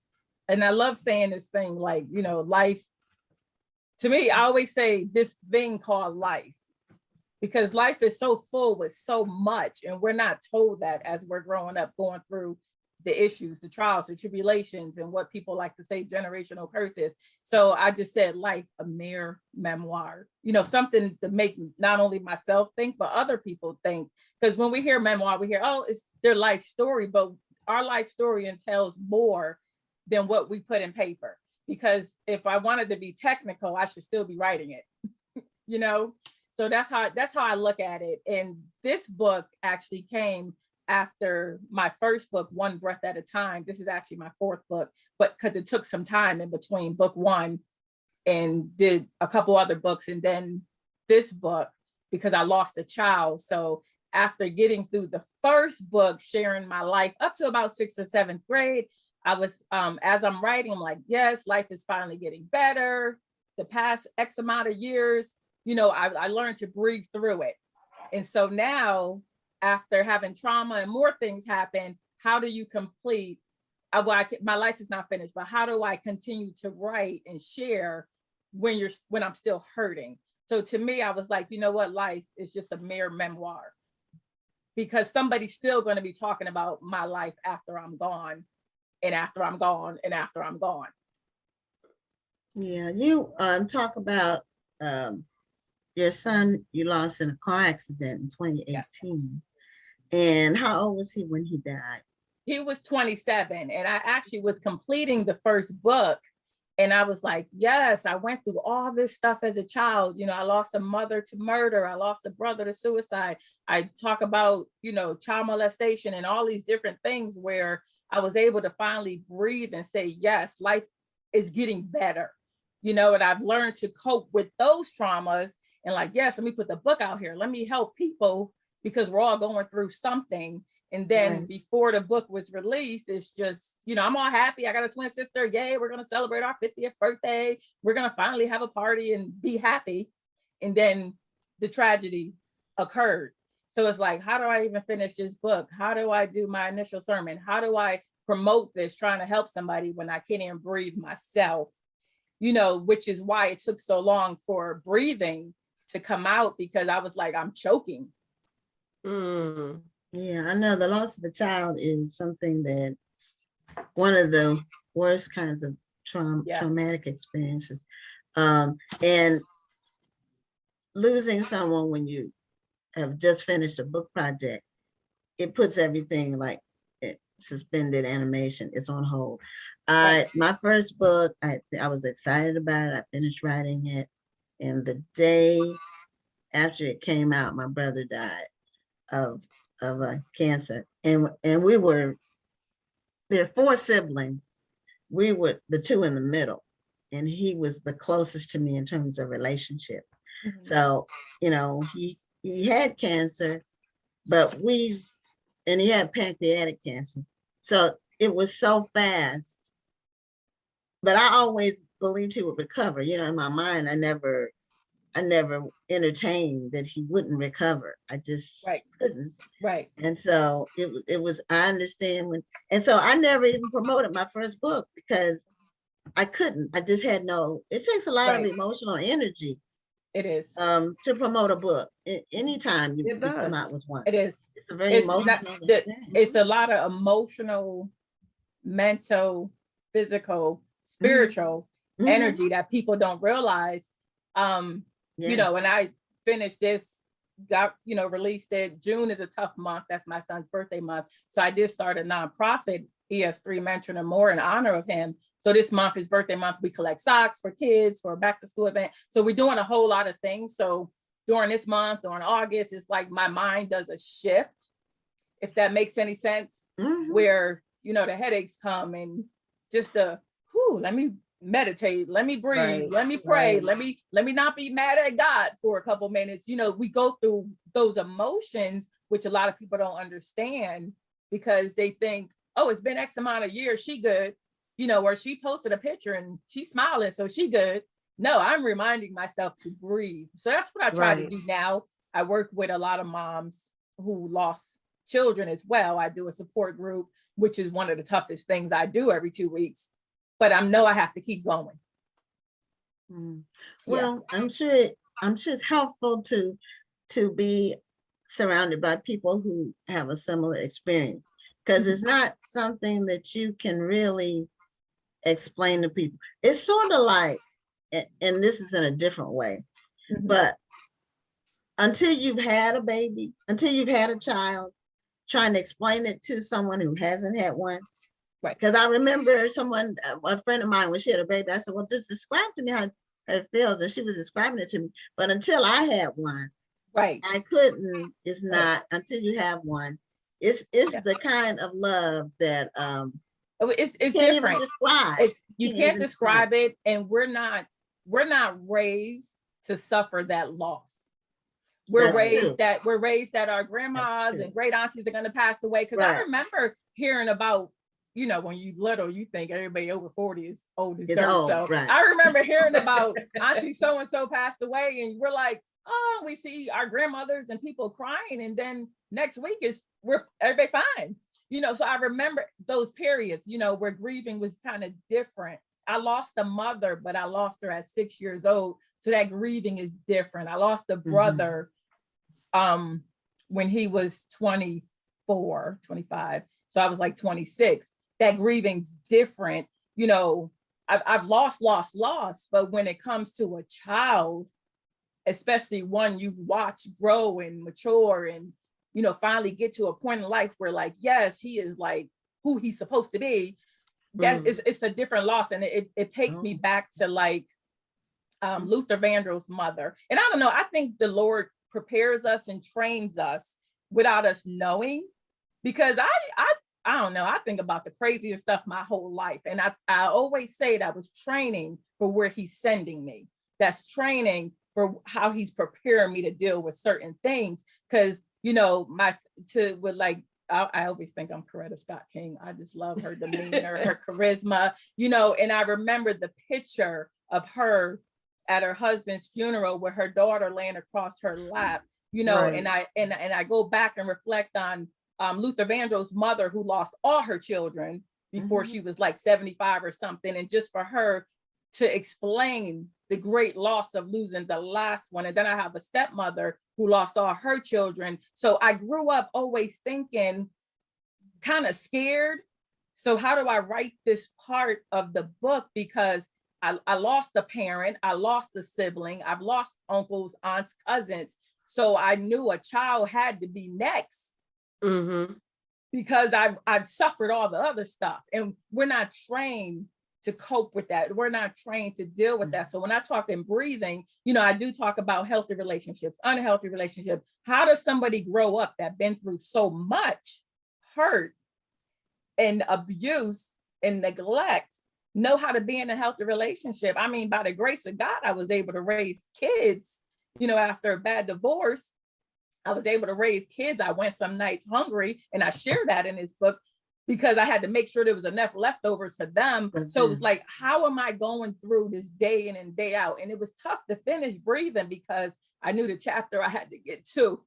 and I love saying this thing, like, life to me, I always say this thing called life, because life is so full with so much, and we're not told that as we're growing up, going through the issues, the trials, the tribulations, and what people like to say generational curses. So I just said life, a mere memoir, something to make not only myself think, but other people think. Because when we hear memoir, we hear, oh, it's their life story, but our life story entails more than what we put in paper. Because if I wanted to be technical, I should still be writing it, So that's how I look at it. And this book actually came after my first book, One Breath at a Time. This is actually my fourth book, but because it took some time in between book one and did a couple other books, and then this book, because I lost a child. So after getting through the first book, sharing my life up to about 6th or 7th grade, I was, as I'm writing, I'm like, yes, life is finally getting better. The past X amount of years, I learned to breathe through it. And so now, after having trauma and more things happen, how do you complete? My life is not finished, but how do I continue to write and share when I'm still hurting? So to me, I was like, you know what? Life is just a mere memoir, because somebody's still going to be talking about my life after I'm gone, and after I'm gone, and after I'm gone. Yeah, you talk about your son you lost in a car accident in 2018. Yes. And how old was he when he died? He was 27, and I actually was completing the first book. And I was like, yes, I went through all this stuff as a child. I lost a mother to murder. I lost a brother to suicide. I talk about, child molestation and all these different things where I was able to finally breathe and say, yes, life is getting better. And I've learned to cope with those traumas and like, yes, let me put the book out here. Let me help people, because we're all going through something. And then before the book was released, it's just, I'm all happy. I got a twin sister. Yay, we're going to celebrate our 50th birthday. We're going to finally have a party and be happy. And then the tragedy occurred. So it's like, how do I even finish this book? How do I do my initial sermon? How do I promote this, trying to help somebody when I can't even breathe myself? Which is why it took so long for breathing to come out, because I was like, I'm choking. Yeah, I know the loss of a child is something that's one of the worst kinds of traumatic experiences. And losing someone when you have just finished a book project, it puts everything like suspended animation. It's on hold. My first book, I was excited about it. I finished writing it. And the day after it came out, my brother died of cancer. And there are 4 siblings. We were the 2 in the middle, and he was the closest to me in terms of relationship. Mm-hmm. So, he had cancer, but and he had pancreatic cancer. So it was so fast, but I always believed he would recover. In my mind, I never entertained that he wouldn't recover. I just couldn't. Right. And so it was, I understand and so I never even promoted my first book because I couldn't. I just had it takes a lot of emotional energy. It is. To promote a book. Anytime you come out with one. It is. It's a very emotional. It's a lot of emotional, mental, physical, spiritual energy that people don't realize. And I finished this, released it. June is a tough month. That's my son's birthday month. So I did start a nonprofit, ES3 Mentoring and More, in honor of him. So this month, his birthday month, we collect socks for kids for a back to school event. So we're doing a whole lot of things. So during this month, during August, it's like my mind does a shift, if that makes any sense, where, the headaches come and just let me meditate, let me breathe, let me pray, let me not be mad at God for a couple minutes. We go through those emotions, which a lot of people don't understand, because they think, oh, it's been X amount of years, she good, or she posted a picture and she's smiling, so she good. No, I'm reminding myself to breathe. So that's what I try to do now. I work with a lot of moms who lost children as well. I do a support group, which is one of the toughest things I do every 2 weeks. But I know I have to keep going. Mm. Yeah. Well, I'm sure it's helpful to be surrounded by people who have a similar experience, because it's not something that you can really explain to people. It's sort of like, and this is in a different way, Mhm. but until you've had a baby, until you've had a child, trying to explain it to someone who hasn't had one. Right. Because I remember someone, a friend of mine, when she had a baby, I said, well, just describe to me how it feels. And she was describing it to me. But until I had one, Right. I couldn't. It's Right. not until you have one. It's Yeah. the kind of love that Oh, it's can't different. even describe. You Can't can't even describe it, and we're not raised to suffer that loss. We're That's true. raised that our grandmas true. and great aunties are going to pass away. Because I Right. remember hearing about, when you little, you think everybody over 40 is old as It's dirt. old, So right. I remember hearing about auntie so and so passed away, and we're like, oh, we see our grandmothers and people crying, and then next week everybody fine. So I remember those periods, where grieving was kind of different. I lost a mother, but I lost her at 6 years old. So that grieving is different. I lost a brother when he was 24, 25. So I was like 26. That grieving's different. I've lost, but when it comes to a child, especially one you've watched grow and mature and, finally get to a point in life where, like, yes, he is like who he's supposed to be. It's a different loss. And it takes me back to like Luther Vandross's mother. And I don't know, I think the Lord prepares us and trains us without us knowing, because I don't know, I think about the craziest stuff my whole life. And I always say that was training for where he's sending me. That's training for how he's preparing me to deal with certain things. Because, I always think I'm Coretta Scott King. I just love her demeanor, her charisma, and I remember the picture of her at her husband's funeral with her daughter laying across her lap, Right. and I go back and reflect on Luther Vandross's mother, who lost all her children before she was like 75 or something. And just for her to explain the great loss of losing the last one. And then I have a stepmother who lost all her children. So I grew up always thinking, kind of scared. So how do I write this part of the book? Because I lost a parent, I lost a sibling, I've lost uncles, aunts, cousins. So I knew a child had to be next. Because I've suffered all the other stuff, and we're not trained to cope with that. We're not trained to deal with that. So when I talk in breathing, I do talk about healthy relationships, unhealthy relationships. How does somebody grow up that been through so much hurt and abuse and neglect know how to be in a healthy relationship? I mean, by the grace of God, I was able to raise kids, after a bad divorce. I was able to raise kids. I went some nights hungry, and I share that in this book because I had to make sure there was enough leftovers for them. So it was like, how am I going through this day in and day out? And it was tough to finish breathing because I knew the chapter I had to get to,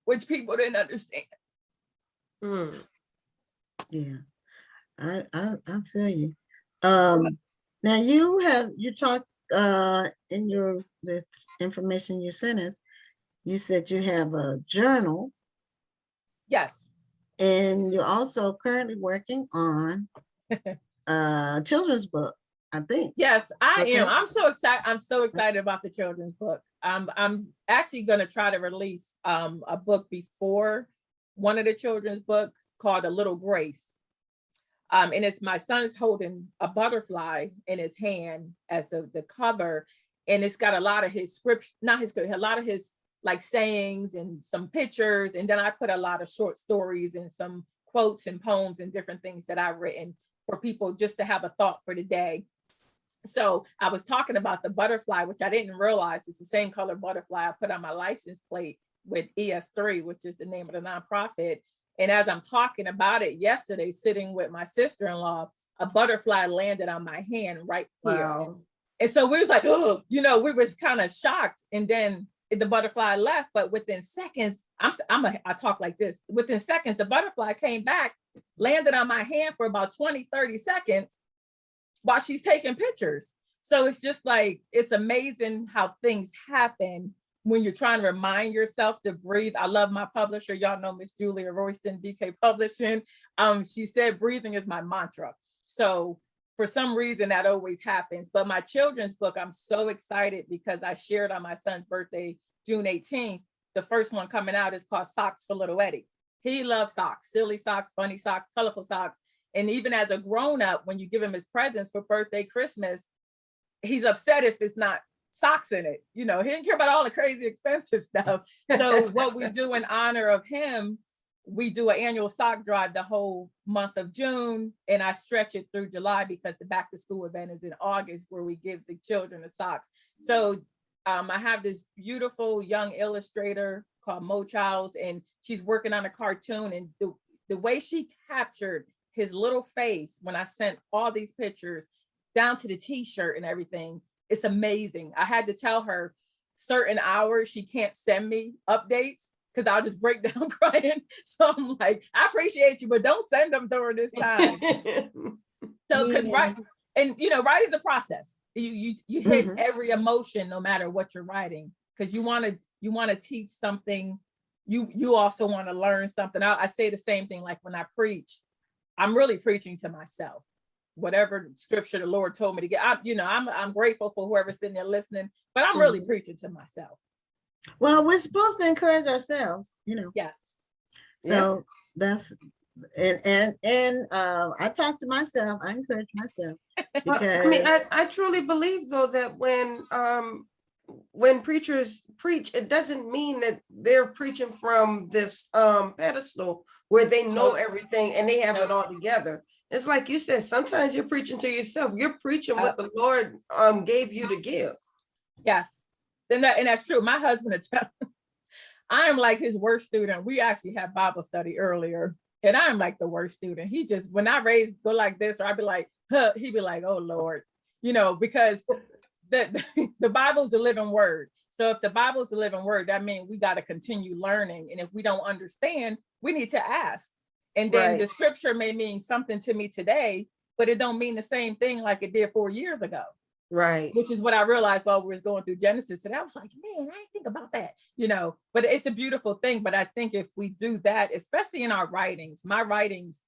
which people didn't understand. Yeah, I feel you. Now you talked in the information you sent us. You said you have a journal. Yes. And you're also currently working on a children's book, I think. Yes, I Okay. am. I'm so excited. I'm so excited about the children's book. I'm actually going to try to release a book before one of the children's books called A Little Grace. And it's my son's holding a butterfly in his hand as the cover. And it's got a lot of his script, not his script, a lot of his like sayings and some pictures. And then I put a lot of short stories and some quotes and poems and different things that I've written for people just to have a thought for the day. So I was talking about the butterfly, which I didn't realize it's the same color butterfly I put on my license plate with ES3, which is the name of the nonprofit. And as I'm talking about it yesterday, sitting with my sister-in-law, a butterfly landed on my hand right here. Wow. And so we was like, oh, we was kind of shocked. And then the butterfly left, but within seconds, I talk like this. Within seconds, the butterfly came back, landed on my hand for about 20, 30 seconds while she's taking pictures. So it's just like, it's amazing how things happen when you're trying to remind yourself to breathe. I love my publisher. Y'all know Miss Julia Royston, DK Publishing. She said breathing is my mantra. So for some reason that always happens. But my children's book, I'm so excited because I shared on my son's birthday, June 18th. The first one coming out is called Socks for Little Eddie. He loves socks, silly socks, funny socks, colorful socks. And even as a grown-up, when you give him his presents for birthday, Christmas, he's upset if it's not socks in it. You know, he didn't care about all the crazy expensive stuff. So what we do in honor of him, we do an annual sock drive the whole month of June, and I stretch it through July because the back to school event is in August, where we give the children the socks. So I have this beautiful young illustrator called Mo Childs, and she's working on a cartoon, and the way she captured his little face when I sent all these pictures down to the t-shirt and everything, it's amazing. I had to tell her certain hours she can't send me updates because I'll just break down crying. So I'm like, I appreciate you, but don't send them during this time. So because and you know, writing's a process. You hit every emotion no matter what you're writing, because you want to teach something. You also want to learn something. I say the same thing, like when I preach, I'm really preaching to myself. Whatever scripture the Lord told me to get, I'm grateful for whoever's sitting there listening, but I'm really preaching to myself. Well, we're supposed to encourage ourselves, you know. Yes. So that's and I talk to myself. I encourage myself because I mean, I truly believe though that when preachers preach, it doesn't mean that they're preaching from this pedestal where they know everything and they have it all together. It's like you said, sometimes you're preaching to yourself. You're preaching what the Lord gave you to give. Yes. And that's true. My husband, I'm like his worst student. We actually had Bible study earlier, and I'm like the worst student. He just, when I go like this, or I'd be like, huh, he'd be like, oh Lord, you know, because the Bible's the living word. So if the Bible's the living word, that means we got to continue learning. And if we don't understand, we need to ask. And then the scripture may mean something to me today, but it don't mean the same thing like it did 4 years ago. Right. Which is what I realized while we was going through Genesis. And I was like, man, I didn't think about that, you know, but it's a beautiful thing. But I think if we do that, especially in our writings, my writings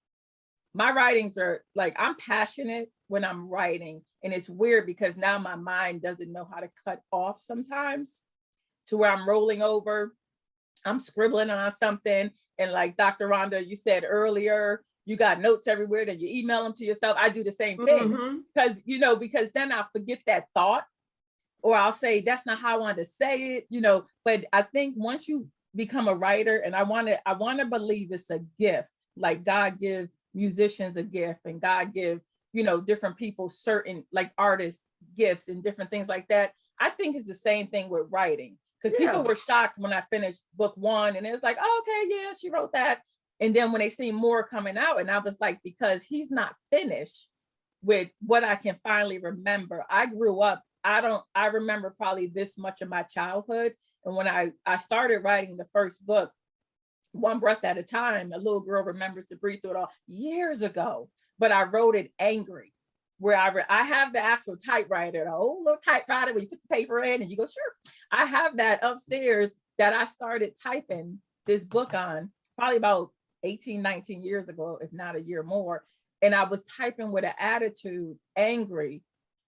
are like, I'm passionate when I'm writing. And it's weird because now my mind doesn't know how to cut off sometimes, to where I'm rolling over, I'm scribbling on something. And like Dr. Rhonda, you said earlier, you got notes everywhere, then you email them to yourself. I do the same thing because then I'll forget that thought, or I'll say, that's not how I wanted to say it, you know. But I think once you become a writer, and I want to believe it's a gift, like God give musicians a gift, and God give, you know, different people certain, like artists, gifts and different things like that. I think it's the same thing with writing. Because people were shocked when I finished book 1, and it was like, oh, okay, yeah, she wrote that. And then when they see more coming out, and I was like, because he's not finished with what I can finally remember. I grew up, I remember probably this much of my childhood. And when I started writing the first book, One Breath at a Time, a little girl remembers to breathe through it all, years ago. But I wrote it angry, where I have the actual typewriter, the old little typewriter where you put the paper in and you go, sure. I have that upstairs that I started typing this book on probably about 18, 19 years ago, if not a year more. And I was typing with an attitude, angry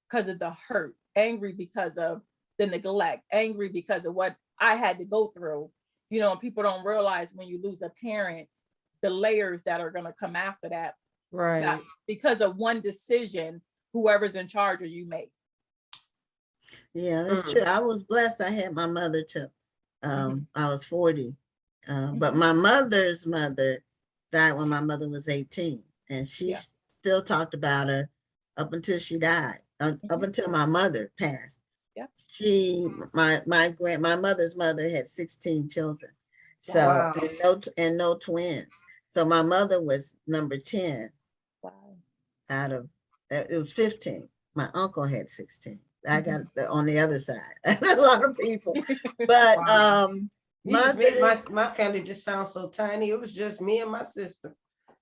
because of the hurt, angry because of the neglect, angry because of what I had to go through. You know, and people don't realize when you lose a parent, the layers that are going to come after that. Right. Because of one decision, whoever's in charge of you make. Yeah, that's true. I was blessed. I had my mother till I was 40. But my mother's mother died when my mother was 18. And she still talked about her up until she died, up until my mother passed. Yeah. My mother's mother had 16 children. So, and no twins. So my mother was number 10. Out of, it was 15. My uncle had 16. I got on the other side. A lot of people. But my family just sounds so tiny. It was just me and my sister.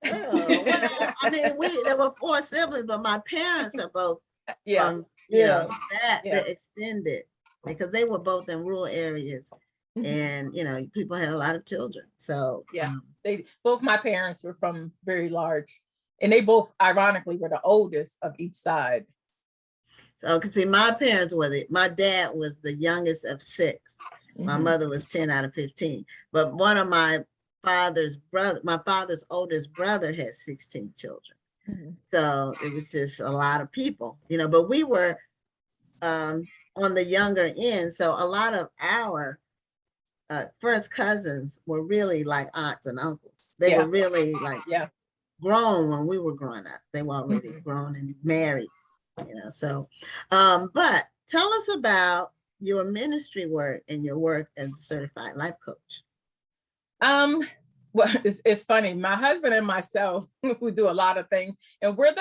Oh, well, I mean, there were 4 siblings, but my parents are both from you Yeah. know, that Yeah. they extended because they were both in rural areas Mhm. and, you know, people had a lot of children. So, Yeah. They both my parents were from very large, and they both ironically were the oldest of each side. so, cause see, my parents were my dad was the youngest of six. My Mhm. mother was 10 out of 15. But one of my father's oldest brother had 16 children. Mhm. So it was just a lot of people, you know, but we were on the younger end. So a lot of our first cousins were really like aunts and uncles. They were Yeah. really like Yeah. grown when we were growing up. They were already Mhm. grown and married, you know. So, but tell us about your ministry work and your work as a certified life coach. Well, it's funny. My husband and myself, we do a lot of things, and we're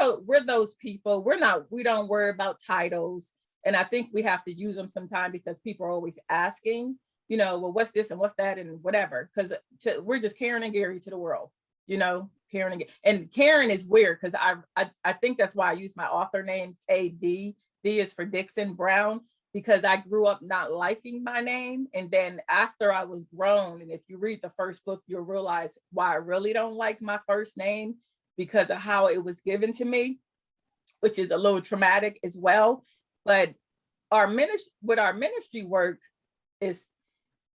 those people. We don't worry about titles, and I think we have to use them sometime because people are always asking, you know, well, what's this and what's that and whatever. Because we're just Karen and Gary to the world, you know, Karen and Karen is weird because I think that's why I use my author name KD. D is for Dickson-Brown, because I grew up not liking my name. And then after I was grown, and if you read the first book, you'll realize why I really don't like my first name because of how it was given to me, which is a little traumatic as well. But our ministry work is,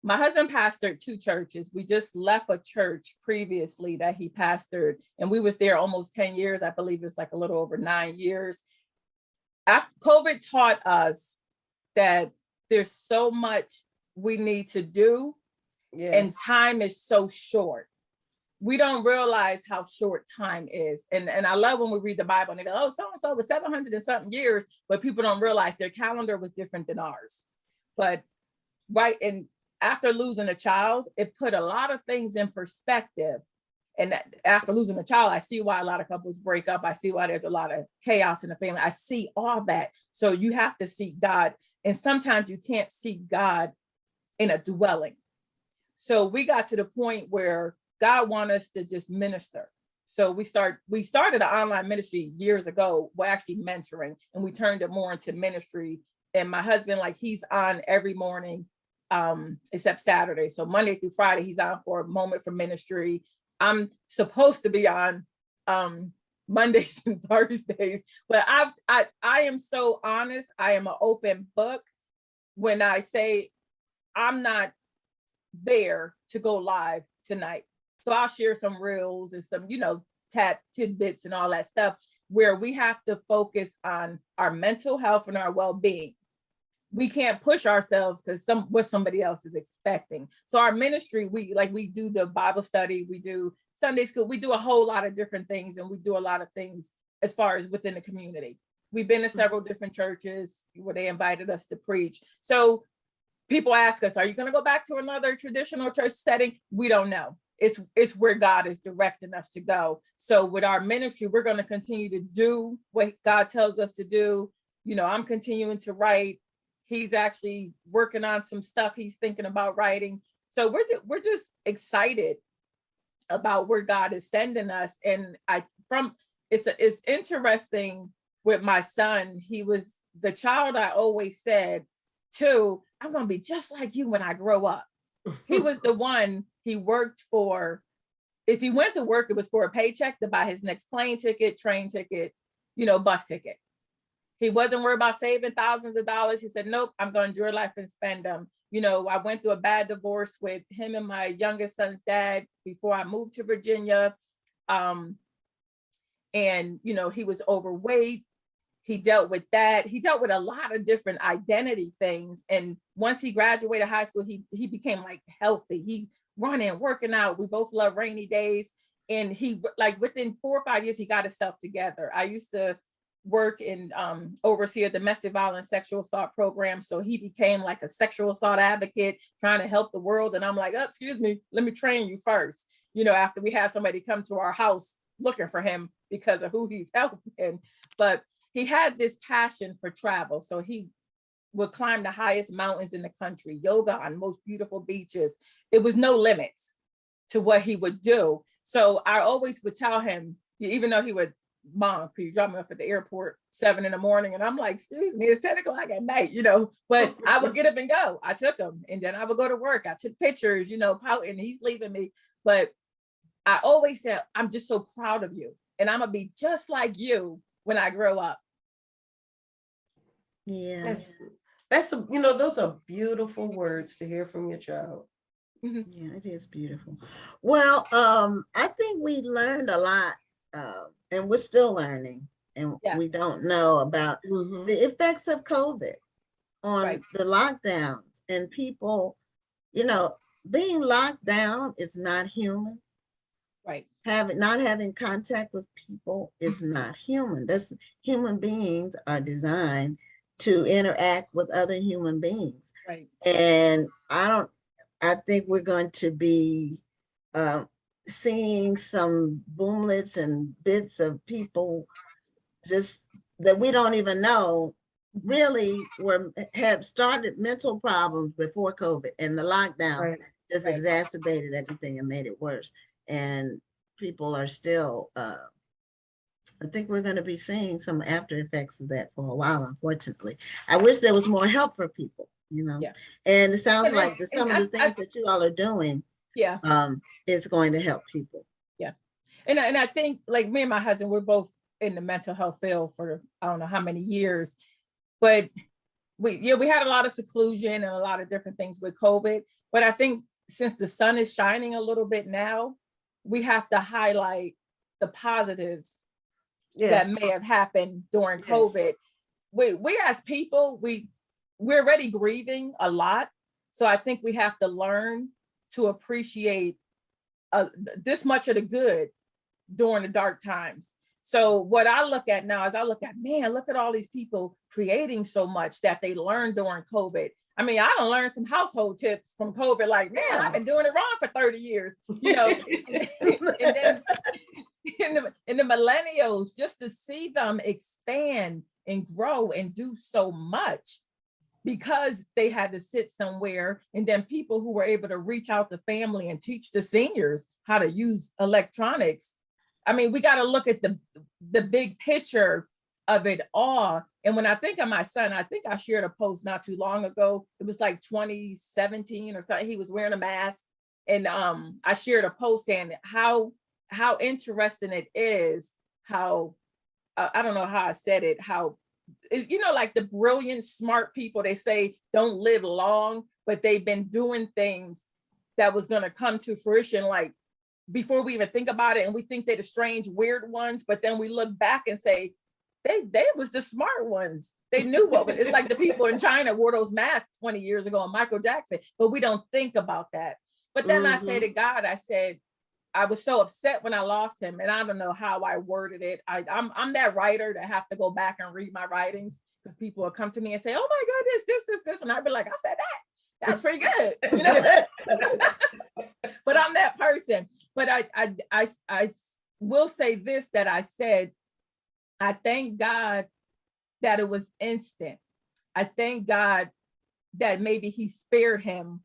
my husband pastored 2 churches. We just left a church previously that he pastored, and we was there almost 10 years. I believe it's like a little over 9 years. After COVID taught us that there's so much we need to do, and time is so short. We don't realize how short time is. And I love when we read the Bible and they go, oh, so-and-so was 700 and something years, but people don't realize their calendar was different than ours. But right, and after losing a child, it put a lot of things in perspective. And after losing a child, I see why a lot of couples break up. I see why there's a lot of chaos in the family. I see all that. So you have to seek God. And sometimes you can't seek God in a dwelling. So we got to the point where God wants us to just minister. So we started an online ministry years ago. We're actually mentoring, and we turned it more into ministry. And my husband, like, he's on every morning, except Saturday. So Monday through Friday, he's on for a moment for ministry. I'm supposed to be on Mondays and Thursdays, but I am so honest. I am an open book when I say I'm not there to go live tonight. So I'll share some reels and some, you know, tidbits and all that stuff where we have to focus on our mental health and our well-being. We can't push ourselves because what somebody else is expecting. So our ministry, we do the Bible study, we do Sunday school, we do a whole lot of different things, and we do a lot of things as far as within the community. We've been to several different churches where they invited us to preach. So people ask us, are you going to go back to another traditional church setting? We don't know. It's where God is directing us to go. So with our ministry, we're going to continue to do what God tells us to do. You know, I'm continuing to write. He's actually working on some stuff he's thinking about writing. So we're just excited about where God is sending us. And it's interesting with my son. He was the child I always said to, I'm going to be just like you when I grow up. He was the one he worked for. If he went to work, it was for a paycheck to buy his next plane ticket, train ticket, you know, bus ticket. He wasn't worried about saving thousands of dollars. He said, nope, I'm going to enjoy life and spend them. You know, I went through a bad divorce with him and my youngest son's dad before I moved to Virginia. And, you know, he was overweight. He dealt with that. He dealt with a lot of different identity things. And once he graduated high school, he became like healthy. He running, working out. We both love rainy days. And he, like, within 4 or 5 years, he got himself together. I used to work and oversee a domestic violence sexual assault program. So he became like a sexual assault advocate, trying to help the world. And I'm like, oh, excuse me, let me train you first. You know, after we had somebody come to our house looking for him because of who he's helping. But he had this passion for travel. So he would climb the highest mountains in the country, yoga on most beautiful beaches. It was no limits to what he would do. So I always would tell him, even though he would Mom, could you drop me off at the airport 7 a.m. and I'm like, excuse me, it's 10 o'clock at night, you know, but I would get up and go. I took him, and then I would go to work. I took pictures, you know, pouting, he's leaving me. But I always said, I'm just so proud of you, and I'm gonna be just like you when I grow up. Yeah. You know, those are beautiful words to hear from your child. Yeah, it is beautiful. Well, I think we learned a lot, and we're still learning, and Yes. we don't know about the effects of COVID on Right. the lockdowns and people, you know, being locked down is not human. Right. Not having contact with people is not human. That's human beings are designed to interact with other human beings. Right. And I think we're going to be seeing some boomlets and bits of people just that we don't even know really have started mental problems before COVID, and the lockdown just exacerbated everything and made it worse. And people are still, I think we're going to be seeing some after effects of that for a while, unfortunately. I wish there was more help for people, you know. Yeah. And it sounds And like some of the things that you all are doing Yeah. is going to help people. Yeah. And I think, like, me and my husband, we're both in the mental health field for I don't know how many years, but we had a lot of seclusion and a lot of different things with COVID. But I think since the sun is shining a little bit now, we have to highlight the positives that may have happened during COVID. We as people, we're already grieving a lot. So I think we have to learn to appreciate this much of the good during the dark times. So what I look at now is man, look at all these people creating so much that they learned during COVID. I mean, I done learned some household tips from COVID, like, man, I've been doing it wrong for 30 years, you know. And then in the millennials, just to see them expand and grow and do so much because they had to sit somewhere, and then people who were able to reach out to family and teach the seniors how to use electronics. I mean, we got to look at the big picture of it all. And when I think of my son, I think I shared a post not too long ago. It was like 2017 or something. He was wearing a mask, and I shared a post saying how interesting it is how I don't know how I said it, how, you know, like the brilliant, smart people, they say don't live long, but they've been doing things that was going to come to fruition, like before we even think about it. And we think they're the strange, weird ones, but then we look back and say, they was the smart ones. They knew what it's like. The people in China wore those masks 20 years ago, and Michael Jackson, but we don't think about that. But then I say to God, I said, I was so upset when I lost him, and I don't know how I worded it. I'm that writer that have to go back and read my writings, because people will come to me and say, "Oh my goodness, this," and I'd be like, "I said that. That's pretty good," you know. But I'm that person. But I will say this, that I said, I thank God that it was instant. I thank God that maybe he spared him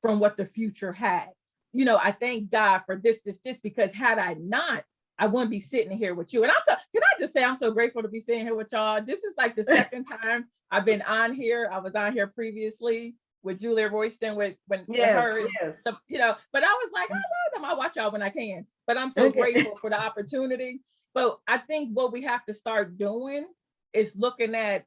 from what the future had. You know, I thank God for this, because had I not, I wouldn't be sitting here with you. And can I just say, I'm so grateful to be sitting here with y'all. This is like the second time I've been on here. I was on here previously with Julia Royston with her, you know, but I was like, I love them. I watch y'all when I can, but I'm so grateful for the opportunity. But I think what we have to start doing is looking at,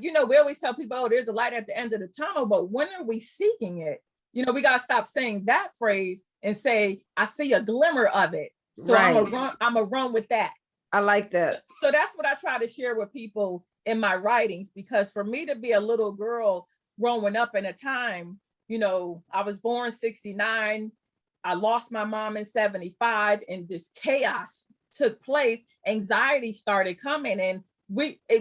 you know, we always tell people, oh, there's a light at the end of the tunnel, but when are we seeking it? You know, we got to stop saying that phrase and say, I see a glimmer of it. So I'm a run with that. I like that. So that's what I try to share with people in my writings, because for me to be a little girl growing up in a time, you know, I was born 69. I lost my mom in 75, and this chaos took place. Anxiety started coming, and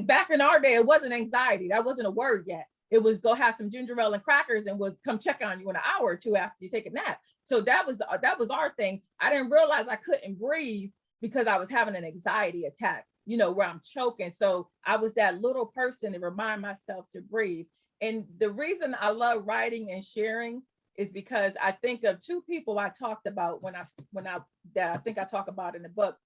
back in our day, it wasn't anxiety. That wasn't a word yet. It was go have some ginger ale and crackers and was come check on you in an hour or two after you take a nap. So that was our thing. I didn't realize I couldn't breathe because I was having an anxiety attack, you know, where I'm choking. So I was that little person to remind myself to breathe. And the reason I love writing and sharing is because I think of two people I talked about that I think I talk about in the book.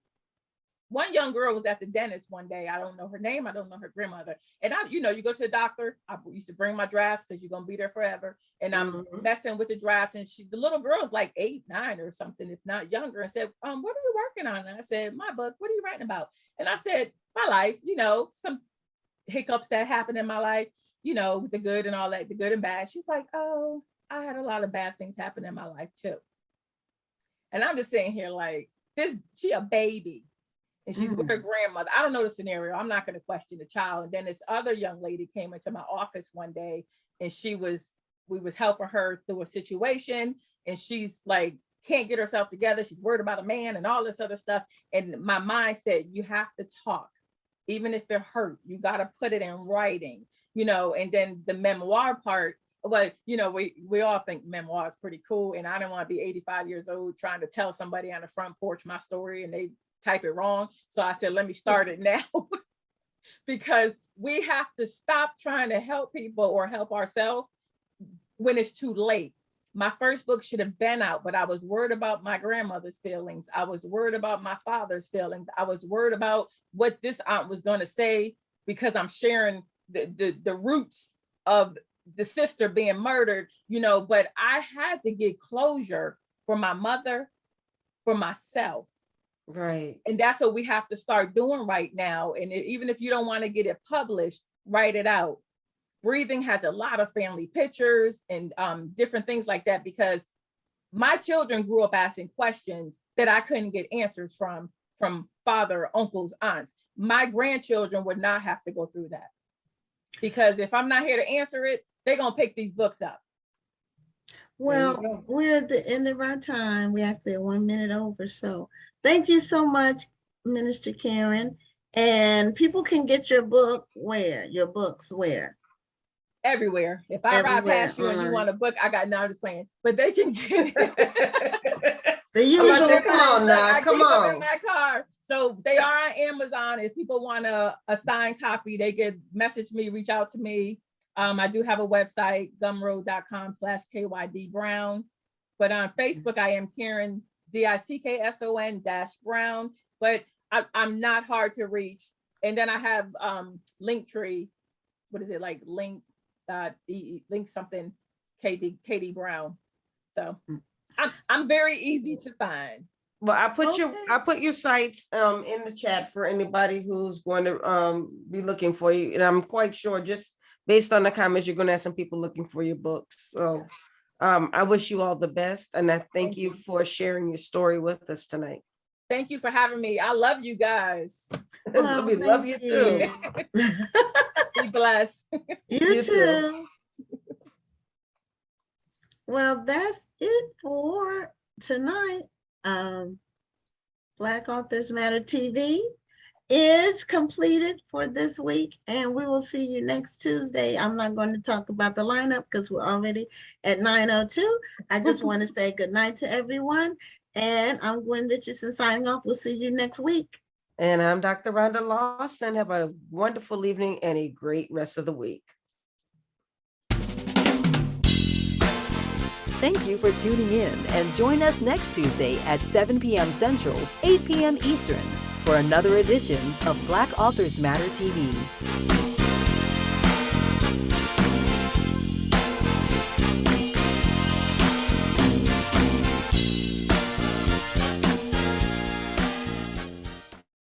one young girl was at the dentist one day. I don't know her name. I don't know her grandmother. And you go to the doctor. I used to bring my drafts because you're going to be there forever. And I'm messing with the drafts. And the little girl's like 8, 9 or something, if not younger, and said, what are you working on? And I said, my book. What are you writing about? And I said, my life, some hiccups that happened in my life, with the good and all that, the good and bad. She's like, oh, I had a lot of bad things happen in my life too. And I'm just sitting here like, she a baby. And she's with her grandmother. I don't know the scenario. I'm not going to question the child. And then this other young lady came into my office one day, and we was helping her through a situation. And she's like, can't get herself together. She's worried about a man and all this other stuff. And my mind said, you have to talk, even if it hurt. You got to put it in writing, and then the memoir part. Well, we all think memoir is pretty cool. And I don't want to be 85 years old trying to tell somebody on the front porch my story and they type it wrong. So I said, let me start it now. Because we have to stop trying to help people or help ourselves when it's too late. My first book should have been out, but I was worried about my grandmother's feelings. I was worried about my father's feelings. I was worried about what this aunt was going to say, because I'm sharing the roots of the sister being murdered, but I had to get closure for my mother, for myself. Right. And that's what we have to start doing right now. And even if you don't want to get it published, write it out. Breathing has a lot of family pictures and different things like that, because my children grew up asking questions that I couldn't get answers from father, uncles, aunts. My grandchildren would not have to go through that, because if I'm not here to answer it, they're going to pick these books up. Well, we're at the end of our time. We actually are 1 minute over. So thank you so much, Minister Karen. And people can get your book where? Your books where? Everywhere. If I ride past you and you want a book, I got, no, I'm just playing, but they can get it. The usual. Come on now, come on. In my car. So they are on Amazon. If people want a signed copy, they can message me, reach out to me. I do have a website, gumroad.com/KYD-Brown. But on Facebook, I am Karen, Dickson-Brown. But I'm not hard to reach. And then I have Linktree. What is it, like link something KD Brown. So I'm very easy to find. Well, I put your sites in the chat for anybody who's going to be looking for you. And I'm quite sure, just based on the comments, you're going to have some people looking for your books. So I wish you all the best. And I thank you for sharing your story with us tonight. Thank you for having me. I love you guys. Well, we love you too. Be blessed. You too. Well, that's it for tonight. Black Authors Matter TV is completed for this week, and we will see you next Tuesday. I'm not going to talk about the lineup because we're already at 9:02. I just want to say good night to everyone, and I'm Gwen Richardson signing off. We'll see you next week. And I'm Dr. Rhonda Lawson. Have a wonderful evening and a great rest of the week. Thank you for tuning in, and join us next Tuesday at 7 p.m. Central, 8 p.m. Eastern for another edition of Black Authors Matter TV.